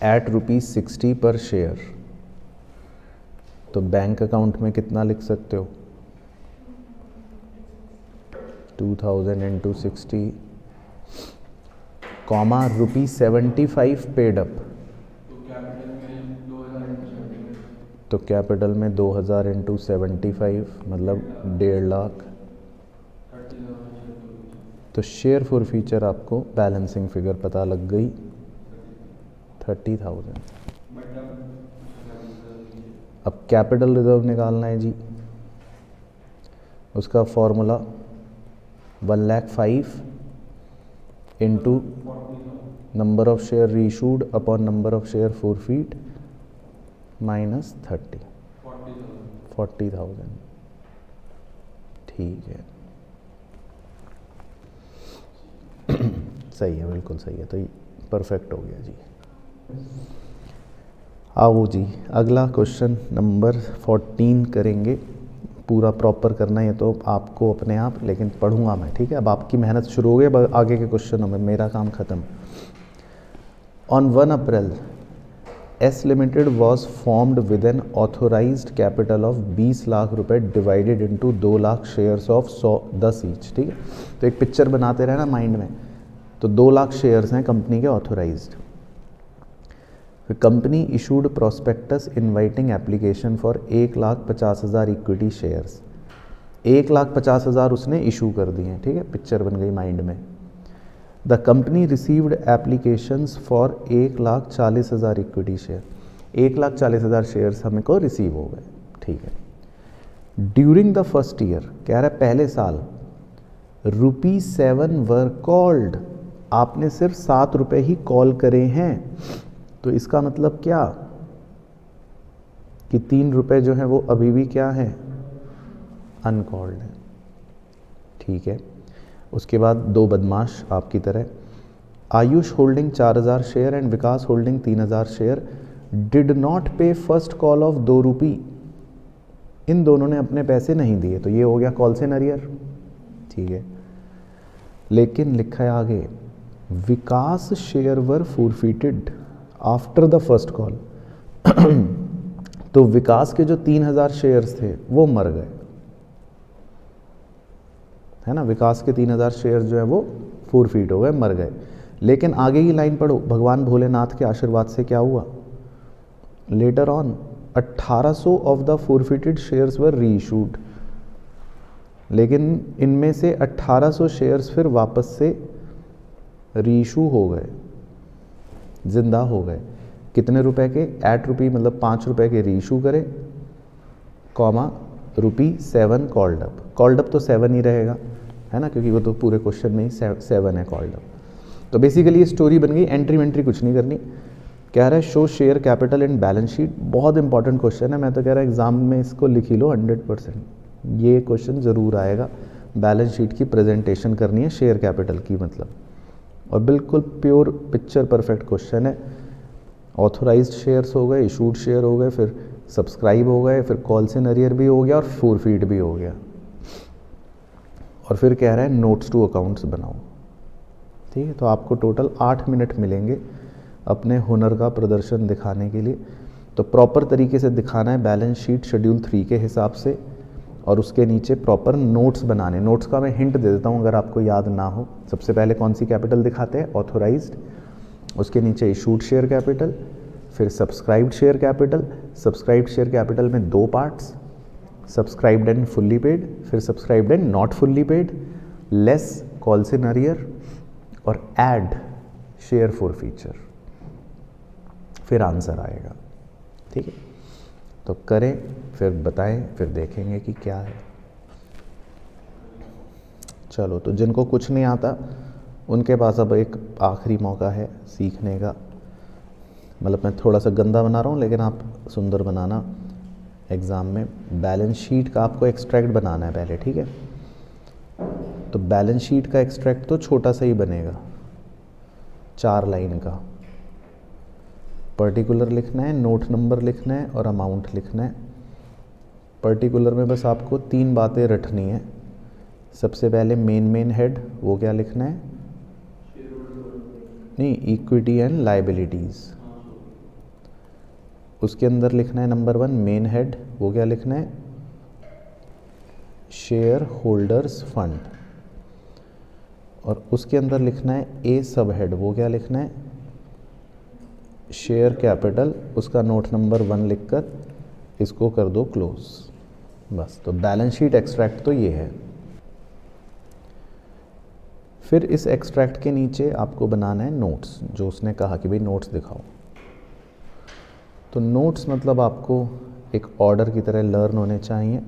एट ₹60 पर शेयर, तो बैंक अकाउंट में कितना लिख सकते हो? 2,000 इंटू 60 कॉमा ₹75 पेड अप, तो कैपिटल में 2,000 इंटू 75 मतलब 1.5 लाख। तो शेयर फॉर फीचर आपको बैलेंसिंग फिगर पता लग गई 30,000। अब कैपिटल रिजर्व निकालना है जी, उसका formula 1,05,000 into number of share reissued upon number of share forfeit minus 40,000। ठीक है सही है, बिल्कुल सही है, तो परफेक्ट हो गया जी। आओ जी, अगला क्वेश्चन नंबर 14 करेंगे। पूरा प्रॉपर करना है तो आपको अपने आप, लेकिन पढ़ूंगा मैं, ठीक है। अब आपकी मेहनत शुरू हो गई, अब आगे के क्वेश्चनों में मेरा काम ख़त्म। On 1 April S limited was formed with an authorised capital of 20 lakh रुपए divided into 2 lakh shares of 10 each, ठीक है। तो एक पिक्चर बनाते रहना माइंड में। तो 2 लाख शेयर्स हैं कंपनी के ऑथोराइज्ड। फिर company issued prospectus inviting application for 1,50,000 equity shares. 1,50,000 उसने इशू कर दिए, ठीक है। पिक्चर बन गई माइंड में। The company received applications for 1,40,000 equity share. 1,40,000 shares हमें को रिसीव हो गए, ठीक है। ड्यूरिंग द फर्स्ट ईयर, कह रहा है पहले साल, ₹7 वर कॉल्ड, आपने सिर्फ 7 रुपये ही कॉल करे हैं। तो इसका मतलब क्या, कि 3 रुपये जो है वो अभी भी क्या है, अनकॉल्ड है। ठीक है, उसके बाद 2 बदमाश आपकी तरह, Ayush holding 4000 share and Vikas holding 3000 share did not पे फर्स्ट कॉल ऑफ 2 रुपी। इन दोनों ने अपने पैसे नहीं दिए, तो ये हो गया कॉल्स इन अरियर। ठीक है, लेकिन लिखा है आगे, Vikas share were forfeited after the first call. तो विकास के जो 3000 शेयर्स थे वो मर गए, है ना। विकास के 3000 शेयर्स जो है वो फॉरफिट हो गए, मर गए। लेकिन आगे की लाइन पढ़ो, भगवान भोलेनाथ के आशीर्वाद से क्या हुआ, later on 1800 of the forfeited shares were reissued. लेकिन इनमें से 1800 शेयर्स फिर वापस से रीइशू हो गए, जिंदा हो गए। कितने रुपए के, 8 रुपये मतलब 5 रुपए के रीइशू करे, comma ₹7 called up. Called up तो 7 ही रहेगा, है ना, क्योंकि वो तो पूरे क्वेश्चन में ही 7 है कॉल्ड अप। तो बेसिकली ये स्टोरी बन गई, एंट्री वेंट्री कुछ नहीं करनी। कह रहा है show share capital in balance sheet, बहुत इंपॉर्टेंट क्वेश्चन है। मैं तो कह रहा है एग्जाम में इसको लिख ही लो 100%, ये क्वेश्चन ज़रूर आएगा। बैलेंस शीट की प्रेजेंटेशन करनी है शेयर कैपिटल की, मतलब, और बिल्कुल प्योर पिक्चर परफेक्ट क्वेश्चन है। ऑथोराइज्ड शेयर्स हो गए, इशूड शेयर हो गए, फिर सब्सक्राइब हो गए, फिर कॉल्स इन अरियर भी हो गया और फॉरफिट भी हो गया। और फिर कह रहा है नोट्स टू अकाउंट्स बनाओ। ठीक है, तो आपको टोटल 8 मिनट मिलेंगे अपने हुनर का प्रदर्शन दिखाने के लिए। तो प्रॉपर तरीके से दिखाना है बैलेंस शीट शेड्यूल 3 के हिसाब से, और उसके नीचे प्रॉपर नोट्स बनाने। नोट्स का मैं हिंट दे देता हूँ अगर आपको याद ना हो। सबसे पहले कौन सी कैपिटल दिखाते हैं, ऑथोराइज्ड, उसके नीचे इशूड शेयर कैपिटल, फिर subscribed share capital. Subscribed share capital में 2 parts, subscribed and fully paid, फिर subscribed and not fully paid, less calls in arrear, और ऐड शेयर फॉरफीचर, फिर आंसर आएगा। ठीक है, तो करें, फिर बताएं, फिर देखेंगे कि क्या है। चलो, तो जिनको कुछ नहीं आता उनके पास अब एक आखिरी मौका है सीखने का। मतलब मैं थोड़ा सा गंदा बना रहा हूँ, लेकिन आप सुंदर बनाना एग्ज़ाम में। बैलेंस शीट का आपको एक्सट्रैक्ट बनाना है पहले, ठीक है। तो बैलेंस शीट का एक्सट्रैक्ट तो छोटा सा ही बनेगा, 4 लाइन का। पर्टिकुलर लिखना है, नोट नंबर लिखना है और अमाउंट लिखना है। पर्टिकुलर में बस आपको 3 बातें रटनी है। सबसे पहले मेन हेड, वो क्या लिखना है, नहीं, इक्विटी एंड लायबिलिटीज़। उसके अंदर लिखना है नंबर 1 मेन हेड, वो क्या लिखना है, शेयर होल्डर्स फंड। और उसके अंदर लिखना है ए सब हेड, वो क्या लिखना है, शेयर कैपिटल। उसका नोट नंबर 1 लिखकर इसको कर दो क्लोज। बस, तो बैलेंस शीट एक्सट्रैक्ट तो ये है। फिर इस एक्सट्रैक्ट के नीचे आपको बनाना है नोट्स, जो उसने कहा कि भाई नोट्स दिखाओ। तो नोट्स मतलब आपको एक ऑर्डर की तरह लर्न होने चाहिए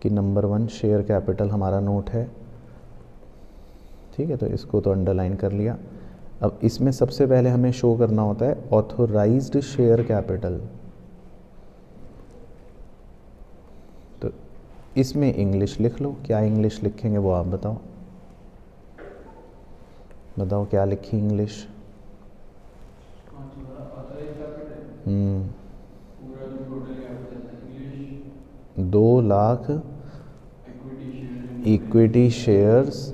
कि नंबर 1 शेयर कैपिटल हमारा नोट है, ठीक है। तो इसको तो अंडरलाइन कर लिया। अब इसमें सबसे पहले हमें शो करना होता है ऑथोराइज्ड शेयर कैपिटल। तो इसमें इंग्लिश लिख लो, क्या इंग्लिश लिखेंगे वो आप बताओ। बताओ क्या लिखी English. 2 lakh equity shares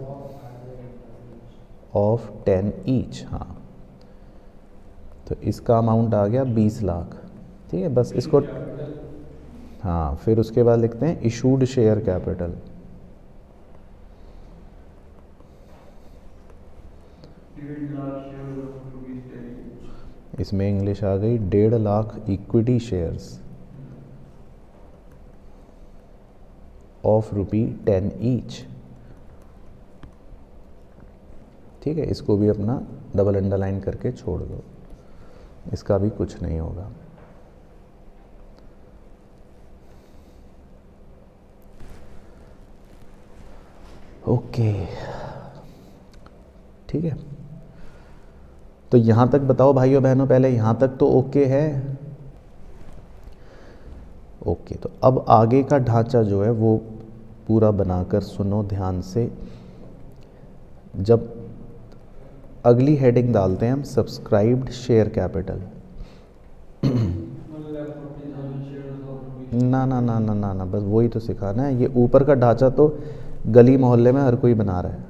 of 10 each. हाँ, तो इसका अमाउंट आ गया 20 लाख, ठीक है। बस इसको, हाँ, फिर उसके बाद लिखते हैं इशूड शेयर कैपिटल। इसमें इंग्लिश आ गई 1.5 lakh equity shares of ₹10 each, ठीक है। इसको भी अपना डबल अंडरलाइन करके छोड़ दो, इसका भी कुछ नहीं होगा। ओके, ठीक है। तो यहाँ तक बताओ भाइयों बहनों, पहले यहाँ तक तो ओके है। ओके, तो अब आगे का ढांचा जो है वो पूरा बनाकर सुनो ध्यान से। जब अगली हेडिंग डालते हैं हम सब्सक्राइब्ड शेयर कैपिटल। मतलब 40,000 शेयर्स ऑफ रुपीज। ना ना ना ना ना ना, बस वही तो सिखाना है। ये ऊपर का ढांचा तो गली मोहल्ले में हर कोई बना रहा है,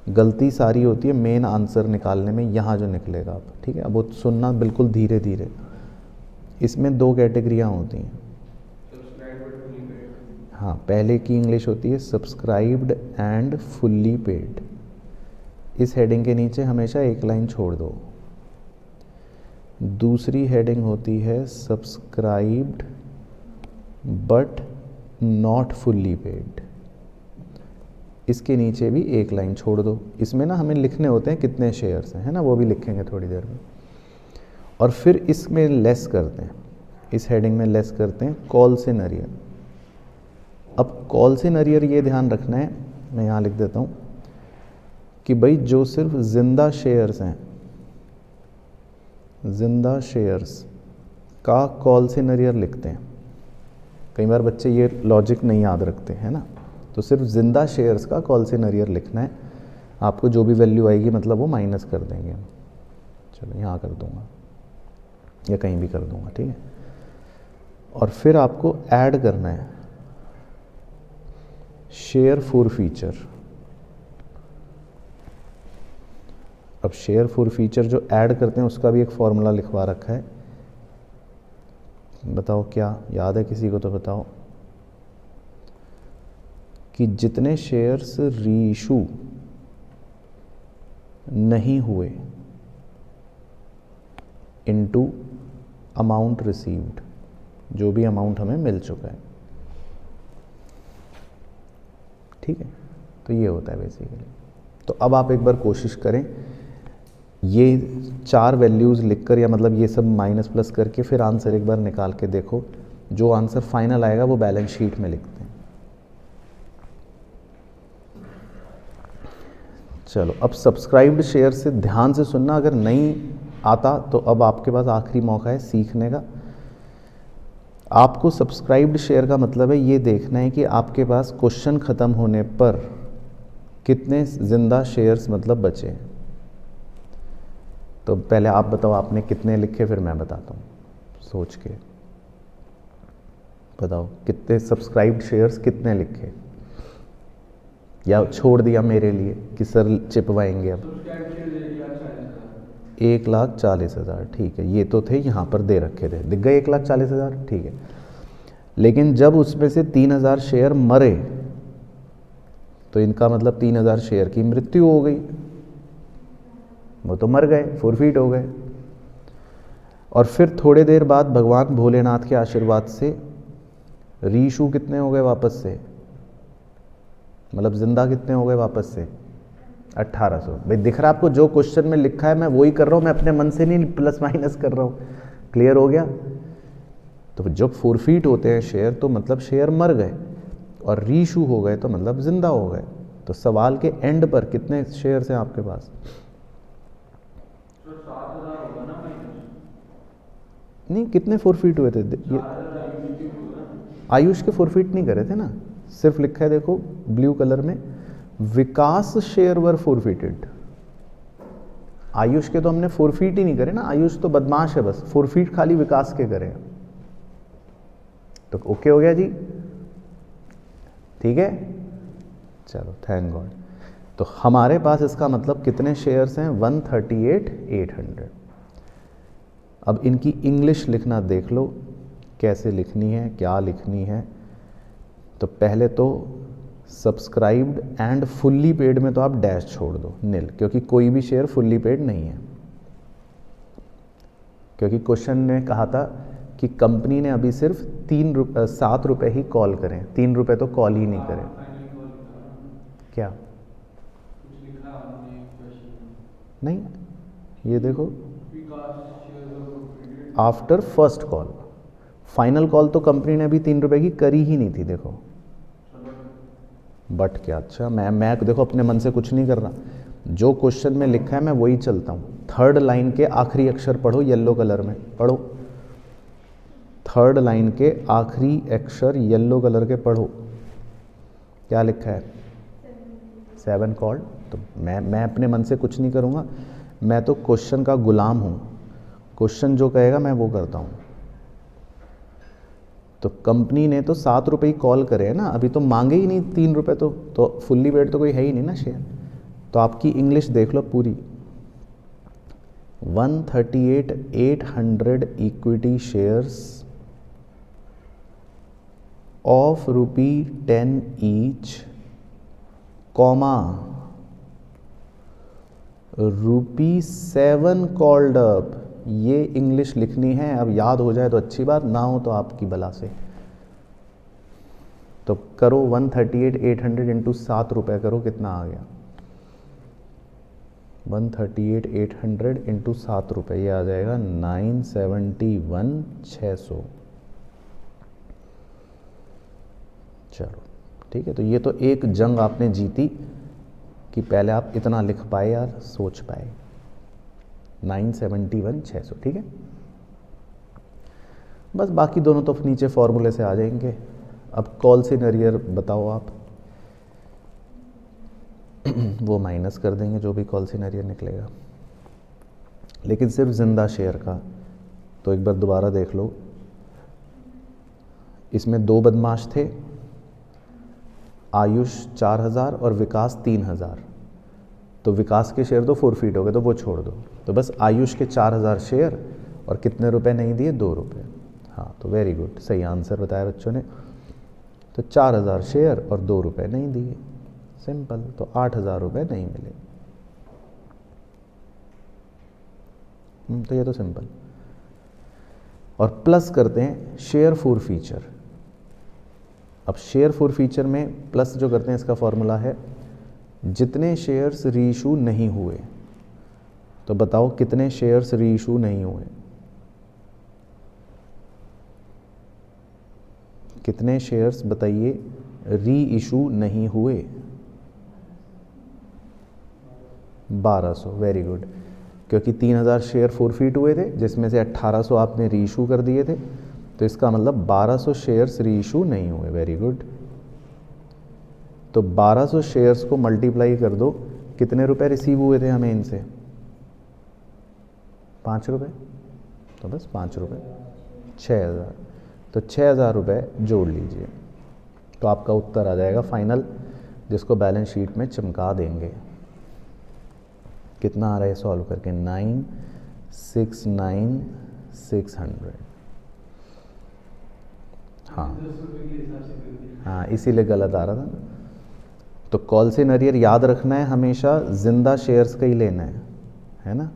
गलती सारी होती है मेन आंसर निकालने में, यहाँ जो निकलेगा आप, ठीक है। अब वो सुनना बिल्कुल धीरे धीरे। इसमें दो कैटेगरियाँ होती हैं। Subscribed fully paid. हाँ, पहले की इंग्लिश होती है सब्सक्राइब्ड एंड फुल्ली पेड। इस हेडिंग के नीचे हमेशा एक लाइन छोड़ दो। दूसरी हेडिंग होती है subscribed but not fully paid. इसके नीचे भी एक लाइन छोड़ दो। इसमें ना हमें लिखने होते हैं कितने शेयर्स हैं, है ना, वो भी लिखेंगे थोड़ी देर में। और फिर इसमें लेस करते हैं, इस हेडिंग में लेस करते हैं कॉल्स इन अरियर। अब कॉल्स इन अरियर ये ध्यान रखना है, मैं यहाँ लिख देता हूँ कि भाई जो सिर्फ ज़िंदा शेयर्स हैं, ज़िंदा शेयर्स का कॉल्स इन अरियर लिखते हैं। कई बार बच्चे ये लॉजिक नहीं याद रखते हैं ना, तो सिर्फ ज़िंदा शेयर्स का कॉल्स इन अरियर लिखना है। आपको जो भी वैल्यू आएगी मतलब वो माइनस कर देंगे हम। चलो यहाँ कर दूँगा या कहीं भी कर दूँगा, ठीक है। और फिर आपको ऐड करना है शेयर फॉर फीचर। अब शेयर फॉर फीचर जो ऐड करते हैं उसका भी एक फॉर्मूला लिखवा रखा है। बताओ क्या याद है किसी को, तो बताओ। कि जितने शेयर्स रीइशू नहीं हुए इनटू अमाउंट रिसीव्ड, जो भी अमाउंट हमें मिल चुका है, ठीक है। तो ये होता है बेसिकली। तो अब आप एक बार कोशिश करें, ये 4 वैल्यूज़ लिखकर या मतलब ये सब माइनस प्लस करके फिर आंसर एक बार निकाल के देखो। जो आंसर फाइनल आएगा वो बैलेंस शीट में लिखते हैं। चलो, अब सब्सक्राइब्ड शेयर से ध्यान से सुनना, अगर नहीं आता तो अब आपके पास आखिरी मौका है सीखने का। आपको सब्सक्राइब्ड शेयर का मतलब है ये देखना है कि आपके पास क्वेश्चन ख़त्म होने पर कितने ज़िंदा शेयर्स मतलब बचे हैं। तो पहले आप बताओ आपने कितने लिखे, फिर मैं बताता हूँ। सोच के बताओ कितने सब्सक्राइब्ड शेयर्स कितने लिखे, या छोड़ दिया मेरे लिए कि सर चिपवाएंगे। अब सब्सक्राइब शेयर दे दिया 40,000। 1,40,000, ठीक है। ये तो थे यहाँ पर दे रखे थे, दिख गए 1,40,000, ठीक है। लेकिन जब उसमें से 3,000 शेयर मरे तो इनका मतलब 3,000 शेयर की मृत्यु हो गई, वो तो मर गए, फॉरफीट हो गए। और फिर थोड़े देर बाद भगवान भोलेनाथ के आशीर्वाद से रीइशू कितने हो गए वापस से, मतलब जिंदा कितने हो गए वापस से, 1800। भाई दिख रहा है आपको, जो क्वेश्चन में लिखा है मैं वही कर रहा हूँ, मैं अपने मन से नहीं प्लस माइनस कर रहा हूँ। क्लियर हो गया। तो जब फॉरफीट होते हैं शेयर तो मतलब शेयर मर गए, और रीइशू हो गए तो मतलब जिंदा हो गए। तो सवाल के एंड पर कितने शेयर्स हैं आपके पास? तो 7,000 होगा ना माइनस। नहीं, कितने फॉरफीट हुए थे ये? 4,000 आयुष के होगा ना। आयुष के फॉरफीट नहीं करे थे ना, सिर्फ लिखा है देखो ब्लू कलर में, विकास शेयर वर फॉरफिटेड। आयुष के तो हमने फॉरफीट ही नहीं करे ना, आयुष तो बदमाश है, बस फॉरफीट खाली विकास के करे। तो ओके हो गया जी, ठीक है। चलो, थैंक गॉड। तो हमारे पास इसका मतलब कितने शेयर्स हैं? 138,800। अब इनकी इंग्लिश लिखना देख लो कैसे लिखनी है, क्या लिखनी है। तो पहले तो सब्सक्राइब्ड एंड फुल्ली पेड में तो आप डैश छोड़ दो, नील, क्योंकि कोई भी शेयर फुल्ली पेड नहीं है। क्योंकि क्वेश्चन ने कहा था कि कंपनी ने अभी सिर्फ 7 रुपये ही कॉल करें, 3 रुपये तो कॉल ही नहीं करें। फाइनली कॉल किया। क्या? कुछ लिखा हमने क्वेश्चन नहीं, ये देखो, Vikas share were forfeited. After first call. Final call तो कंपनी ने अभी 3 रुपये की करी ही नहीं थी, देखो। बट क्या, अच्छा मैं देखो अपने मन से कुछ नहीं कर रहा, जो क्वेश्चन में लिखा है मैं वही चलता हूँ। 3rd लाइन के आखिरी अक्षर पढ़ो, येलो कलर में पढ़ो। थर्ड लाइन के आखिरी अक्षर येलो कलर के पढ़ो, क्या लिखा है? 7 कॉल्ड। तो मैं अपने मन से कुछ नहीं करूँगा, मैं तो क्वेश्चन का गुलाम हूँ, क्वेश्चन जो कहेगा मैं वो करता हूँ। तो कंपनी ने तो 7 रुपये ही कॉल करे है ना, अभी तो मांगे ही नहीं 3 रुपये, तो फुल्ली पेड तो कोई है ही नहीं ना शेयर। तो आपकी इंग्लिश देख लो पूरी, 138,800 equity shares of ₹10 each, comma ₹7 called up. ये इंग्लिश लिखनी है। अब याद हो जाए तो अच्छी बात, ना हो तो आपकी बला से। तो करो 138,800 इंटू 7 रुपये करो, कितना आ गया? 138,800 इंटू 7 रुपये, ये आ जाएगा 971,600। चलो ठीक है। तो ये तो एक जंग आपने जीती कि पहले आप इतना लिख पाए यार, सोच पाए। 971,600, ठीक है। बस बाकी दोनों तो नीचे फॉर्मूले से आ जाएंगे। अब कॉल सिनेरियर बताओ आप। वो माइनस कर देंगे जो भी कॉल सिनेरियर निकलेगा, लेकिन सिर्फ जिंदा शेयर का। तो एक बार दोबारा देख लो, इसमें 2 बदमाश थे, आयुष 4,000 और विकास 3,000। तो विकास के शेयर तो फोरफीट हो गए, तो वो छोड़ दो। तो बस आयुष के 4,000 शेयर और कितने रुपए नहीं दिए? 2 रुपये। हाँ, तो वेरी गुड, सही आंसर बताया बच्चों ने। तो 4,000 शेयर और 2 रुपये नहीं दिए, सिंपल। तो 8,000 रुपये नहीं मिले। तो ये तो सिंपल। और प्लस करते हैं शेयर फॉर फीचर। अब शेयर फॉर फीचर में प्लस जो करते हैं, इसका फॉर्मूला है जितने शेयर्स रीइशू नहीं हुए। तो बताओ कितने शेयर्स रीइशू नहीं हुए? कितने शेयर्स बताइए रीइशू नहीं हुए? 1200। वेरी गुड, क्योंकि 3,000 शेयर फोरफीट हुए थे, जिसमें से 1,800 आपने रीइशू कर दिए थे। तो इसका मतलब 1200 शेयर्स रीइशू नहीं हुए। Very good. तो 1200 शेयर्स को मल्टीप्लाई कर दो, कितने रुपए रिसीव हुए थे हमें इनसे? 5 रुपये। तो बस 5 रुपये, 6,000। तो 6,000 रुपये जोड़ लीजिए, तो आपका उत्तर आ जाएगा फाइनल, जिसको बैलेंस शीट में चमका देंगे। कितना आ रहा है सॉल्व करके? 969,600। हाँ, इसीलिए गलत आ रहा था। तो कॉल सिनेरियर याद रखना है, हमेशा जिंदा शेयर्स का ही लेना है ना।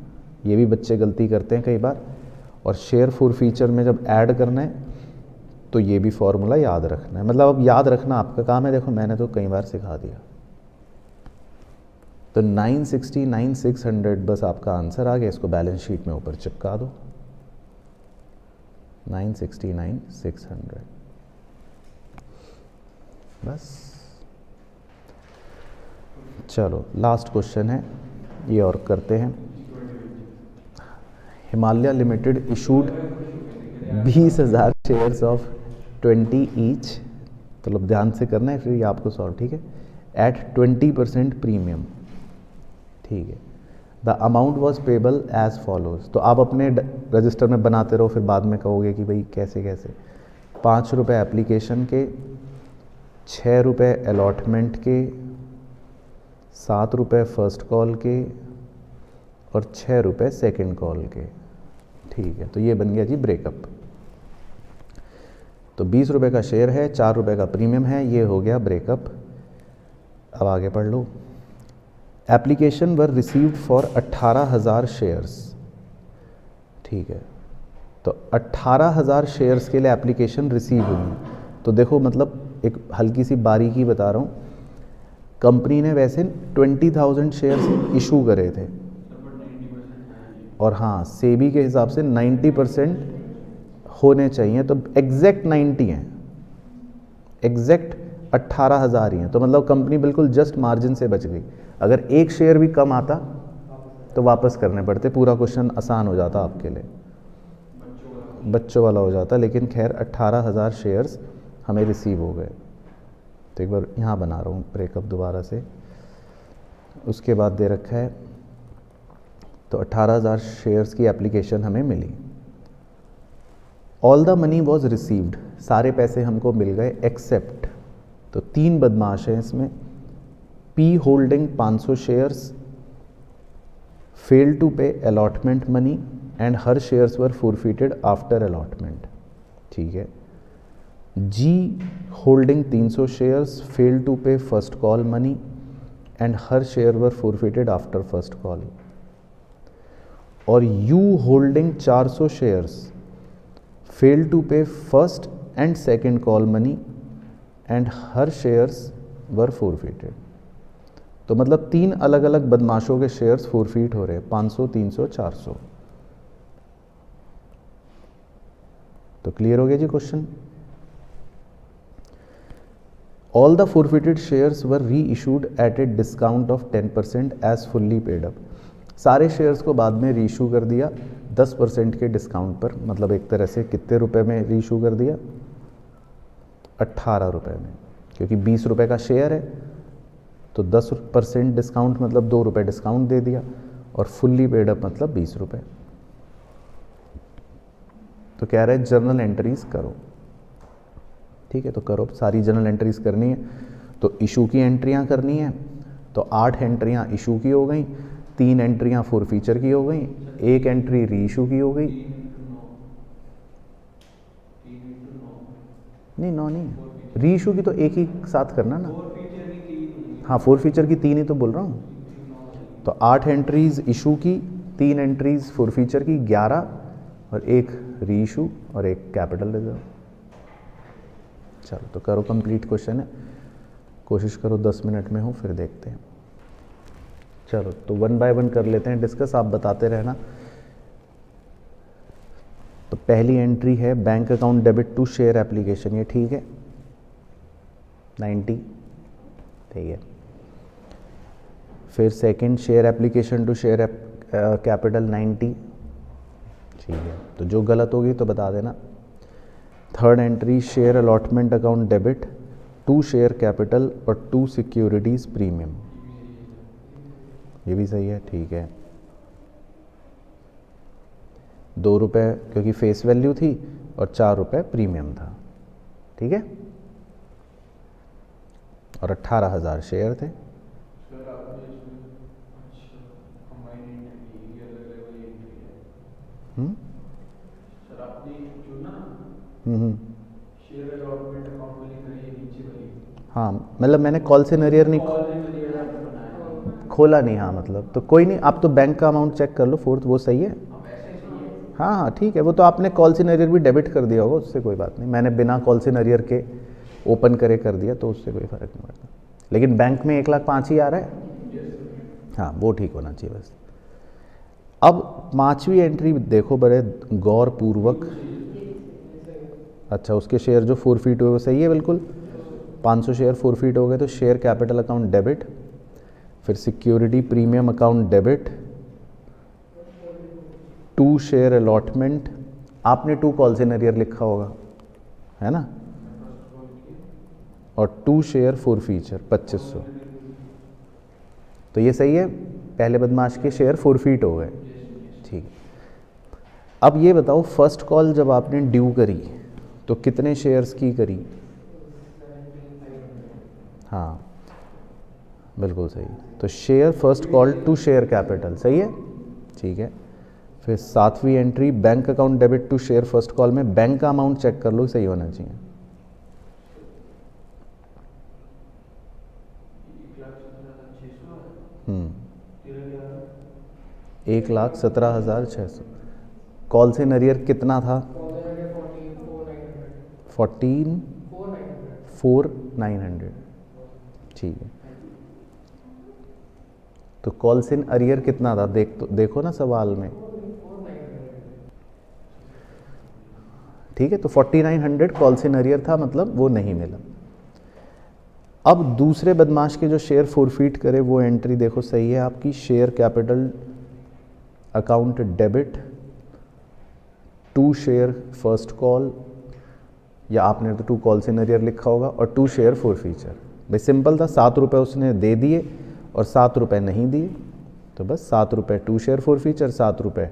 ये भी बच्चे गलती करते हैं कई बार। और शेयर फॉर फीचर में जब ऐड करना है तो ये भी फॉर्मूला याद रखना है। मतलब अब याद रखना आपका काम है। देखो मैंने तो कई बार सिखा दिया। तो 969,600 बस आपका आंसर आ गया। इसको बैलेंस शीट में ऊपर चिपका दो, 969,600 बस। चलो लास्ट क्वेश्चन है, ये और करते हैं। Himalaya limited issued 20,000 shares of 20 each. तो ध्यान से करना है, फिर ये आपको सॉल्व, ठीक है। एट 20% प्रीमियम, ठीक है। The amount was payable as follows. तो आप अपने रजिस्टर में बनाते रहो, फिर बाद में कहोगे कि भाई कैसे कैसे। 5 रुपये एप्लीकेशन के, 6 रुपये अलॉटमेंट के, 7 रुपये फर्स्ट कॉल के और 6 रुपये सेकेंड कॉल के, ठीक है। तो ये बन गया जी ब्रेकअप। तो 20 रुपये का शेयर है, 4 रुपये का प्रीमियम है, ये हो गया ब्रेकअप। अब आगे पढ़ लो। Application were received for 18,000 shares, ठीक है। तो 18,000 शेयर्स के लिए एप्लीकेशन रिसीव हुई। तो देखो मतलब एक हल्की सी बारीकी बता रहा हूँ, कंपनी ने वैसे 20,000 शेयर्स इशू करे थे, और हाँ सेबी के हिसाब से 90% होने चाहिए। तो एग्जैक्ट 90 हैं, एग्जैक्ट 18,000 ही हैं। तो मतलब कंपनी बिल्कुल जस्ट मार्जिन से बच गई। अगर एक शेयर भी कम आता तो वापस करने पड़ते, पूरा क्वेश्चन आसान हो जाता आपके लिए। बच्चों वाला हो जाता, लेकिन खैर 18,000 शेयर्स हमें रिसीव हो गए। तो एक बार यहाँ बना रहा हूँ ब्रेकअप दोबारा से। उसके बाद दे रखा है तो 18,000 शेयर्स की एप्लीकेशन हमें मिली। All the money was received, सारे पैसे हमको मिल गए एक्सेप्ट, तो 3 बदमाश हैं इसमें। P holding 500 shares fail to pay allotment money and her shares were forfeited after allotment. ठीक है। G holding 300 shares fail to pay first call money and her share were forfeited after first call. और U holding 400 shares fail to pay first and second call money and her shares were forfeited. तो मतलब 3 अलग अलग बदमाशों के शेयर्स फॉरफिट हो रहे हैं, 500, 300, 400। तो क्लियर हो गया जी question. All the forfeited shares were reissued at a discount of 10% as fully paid up. सारे शेयर्स को बाद में री इशू कर दिया 10% के डिस्काउंट पर, मतलब एक तरह से कितने रुपए में री इशू कर दिया, 18 रुपये में, क्योंकि 20 रुपये का शेयर है तो 10% डिस्काउंट मतलब 2 रुपये डिस्काउंट दे दिया, और फुल्ली पेड अप मतलब 20 रुपये। तो कह रहे हैं जर्नल एंट्रीज करो। ठीक है, तो करो, सारी जर्नल एंट्रीज करनी है। तो इशू की एंट्रियां करनी है, तो 8 एंट्रियां इशू की हो गई, 3 एंट्रियां फॉरफीचर की हो गई, 1 एंट्री री इशू की हो गई। नहीं 9 नहीं, री इशू की तो एक ही साथ करना ना। हाँ, फॉरफीचर की 3 ही तो बोल रहा हूँ। तो 8 एंट्रीज इशू की, 3 एंट्रीज फॉरफीचर की, 11, और 1 री इशू और 1 कैपिटल रिजर्व। चलो तो करो कंप्लीट क्वेश्चन है, कोशिश करो 10 मिनट में हो, फिर देखते हैं। चलो तो 1 बाय 1 कर लेते हैं डिस्कस, आप बताते रहना। तो पहली एंट्री है bank account debit to share application, ये ठीक है 90, ठीक है। फिर second share application to share capital 90, ठीक है। तो जो गलत होगी तो बता देना। Third entry share allotment account debit to share capital और 2 सिक्योरिटीज प्रीमियम, ये भी सही है, ठीक है। 2 रुपये क्योंकि फेस वैल्यू थी और 4 रुपये प्रीमियम था, ठीक है। और 18,000 शेयर थे। शेयर अलॉटमेंट अकाउंट वाली करी है नीचे वाली। हाँ, मतलब मैंने कॉल से नरियर नहीं खोला नहीं, हाँ मतलब तो कोई नहीं, आप तो बैंक का अमाउंट चेक कर लो, फोर्थ वो सही है। हाँ हाँ ठीक है, वो तो आपने कॉल से नरियर भी डेबिट कर दिया होगा, उससे कोई बात नहीं। मैंने बिना कॉल से नरियर के ओपन करे कर दिया, तो उससे कोई फ़र्क नहीं पड़ता। लेकिन बैंक में 1,05,000 ही आ रहा है, हाँ वो ठीक होना चाहिए बस। अब 5वीं एंट्री देखो बड़े गौर पूर्वक। अच्छा, उसके शेयर जो फॉरफिट हुए वो सही है बिल्कुल, 500 शेयर फॉरफिट हो गए, तो शेयर कैपिटल अकाउंट डेबिट, फिर security premium account debit, 2 share allotment, आपने 2 कॉल से नरियर लिखा होगा है ना, और 2 शेयर फॉरफीचर 2500। तो ये सही है, पहले बदमाश के शेयर फॉरफिट हो गए, ठीक है। अब ये बताओ फर्स्ट कॉल जब आपने ड्यू करी तो कितने शेयर्स की करी? हाँ बिल्कुल सही। तो share first call to share capital, सही है, ठीक है। फिर 7वीं entry bank account debit to share first call में बैंक का अमाउंट चेक कर लो, सही होना चाहिए। हम्म, 1,17,600। कॉल से नरियर कितना था? 14,4,900, ठीक है। तो कॉल से अरियर कितना था देखो ना सवाल में, ठीक है। तो 4,900 कॉल से अरियर था, मतलब वो नहीं मिला। अब दूसरे बदमाश के जो शेयर फॉरफिट करे वो एंट्री देखो सही है आपकी, share capital account debit 2 share first call, या आपने तो 2 कॉल्स इन अरियर लिखा होगा, और 2 शेयर फॉर फीचर। भाई सिंपल था, 7 रुपये उसने दे दिए और 7 रुपये नहीं दिए, तो बस 7 रुपये 2 शेयर फॉर फीचर, 7 रुपये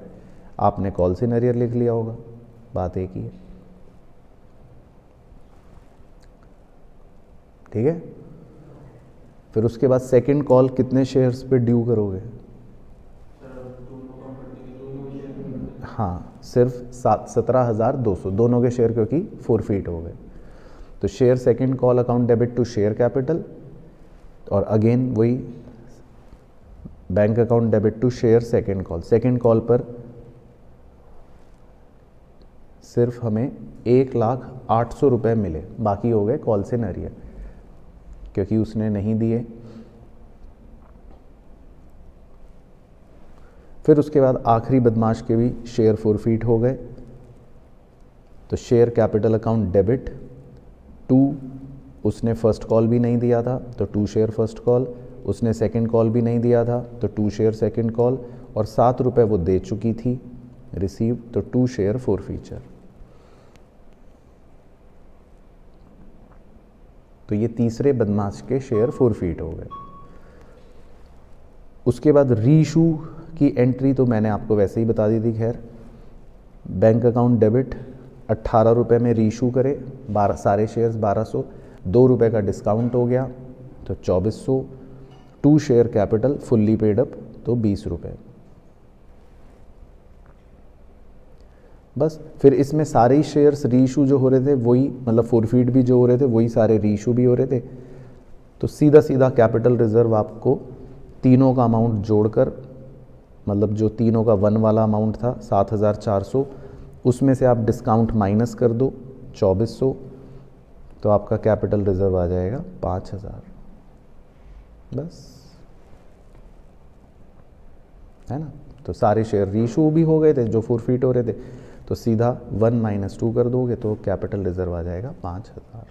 आपने कॉल्स इन अरियर लिख लिया होगा, बात एक ही है। ठीक है। फिर उसके बाद सेकंड कॉल कितने शेयर्स पे ड्यू करोगे? हाँ, सिर्फ 17,200 दोनों के शेयर, क्योंकि फोरफीट हो गए। तो share second call account debit to share capital, और अगेन वही bank account debit to share second call. Second call पर सिर्फ हमें 1,08,000 रुपये मिले, बाकी हो गए कॉल से नरियर, क्योंकि उसने नहीं दिए। फिर उसके बाद आखिरी बदमाश के भी शेयर फोरफीट हो गए। तो share capital account debit to, उसने फर्स्ट कॉल भी नहीं दिया था तो 2 शेयर फर्स्ट कॉल, उसने सेकंड कॉल भी नहीं दिया था तो 2 शेयर सेकंड कॉल, और 7 रुपये वो दे चुकी थी रिसीव, तो 2 शेयर फॉर फीचर। तो ये तीसरे बदमाश के शेयर फोरफीट हो गए। उसके बाद रीइशू की एंट्री तो मैंने आपको वैसे ही बता दी थी। खैर, बैंक अकाउंट डेबिट 18 रुपये में रीइशू करे, 12 सारे शेयर्स 1200, 2 रुपये का डिस्काउंट हो गया तो 2400, 2 share capital fully paid up तो 20 रुपये। बस फिर इसमें सारे ही शेयर्स रीइशू जो हो रहे थे वही, मतलब फोरफीट भी जो हो रहे थे वही सारे रीइशू भी हो रहे थे। तो सीधा सीधा कैपिटल रिजर्व आपको तीनों का अमाउंट जोड़कर, मतलब जो तीनों का 1 वाला अमाउंट था 7,400, उसमें से आप डिस्काउंट माइनस कर दो 2,400, तो आपका कैपिटल रिजर्व आ जाएगा 5,000। बस, है ना। तो सारे शेयर रीइशू भी हो गए थे जो फोरफीट हो रहे थे, तो सीधा 1 - 2 कर दोगे तो कैपिटल रिजर्व आ जाएगा 5,000।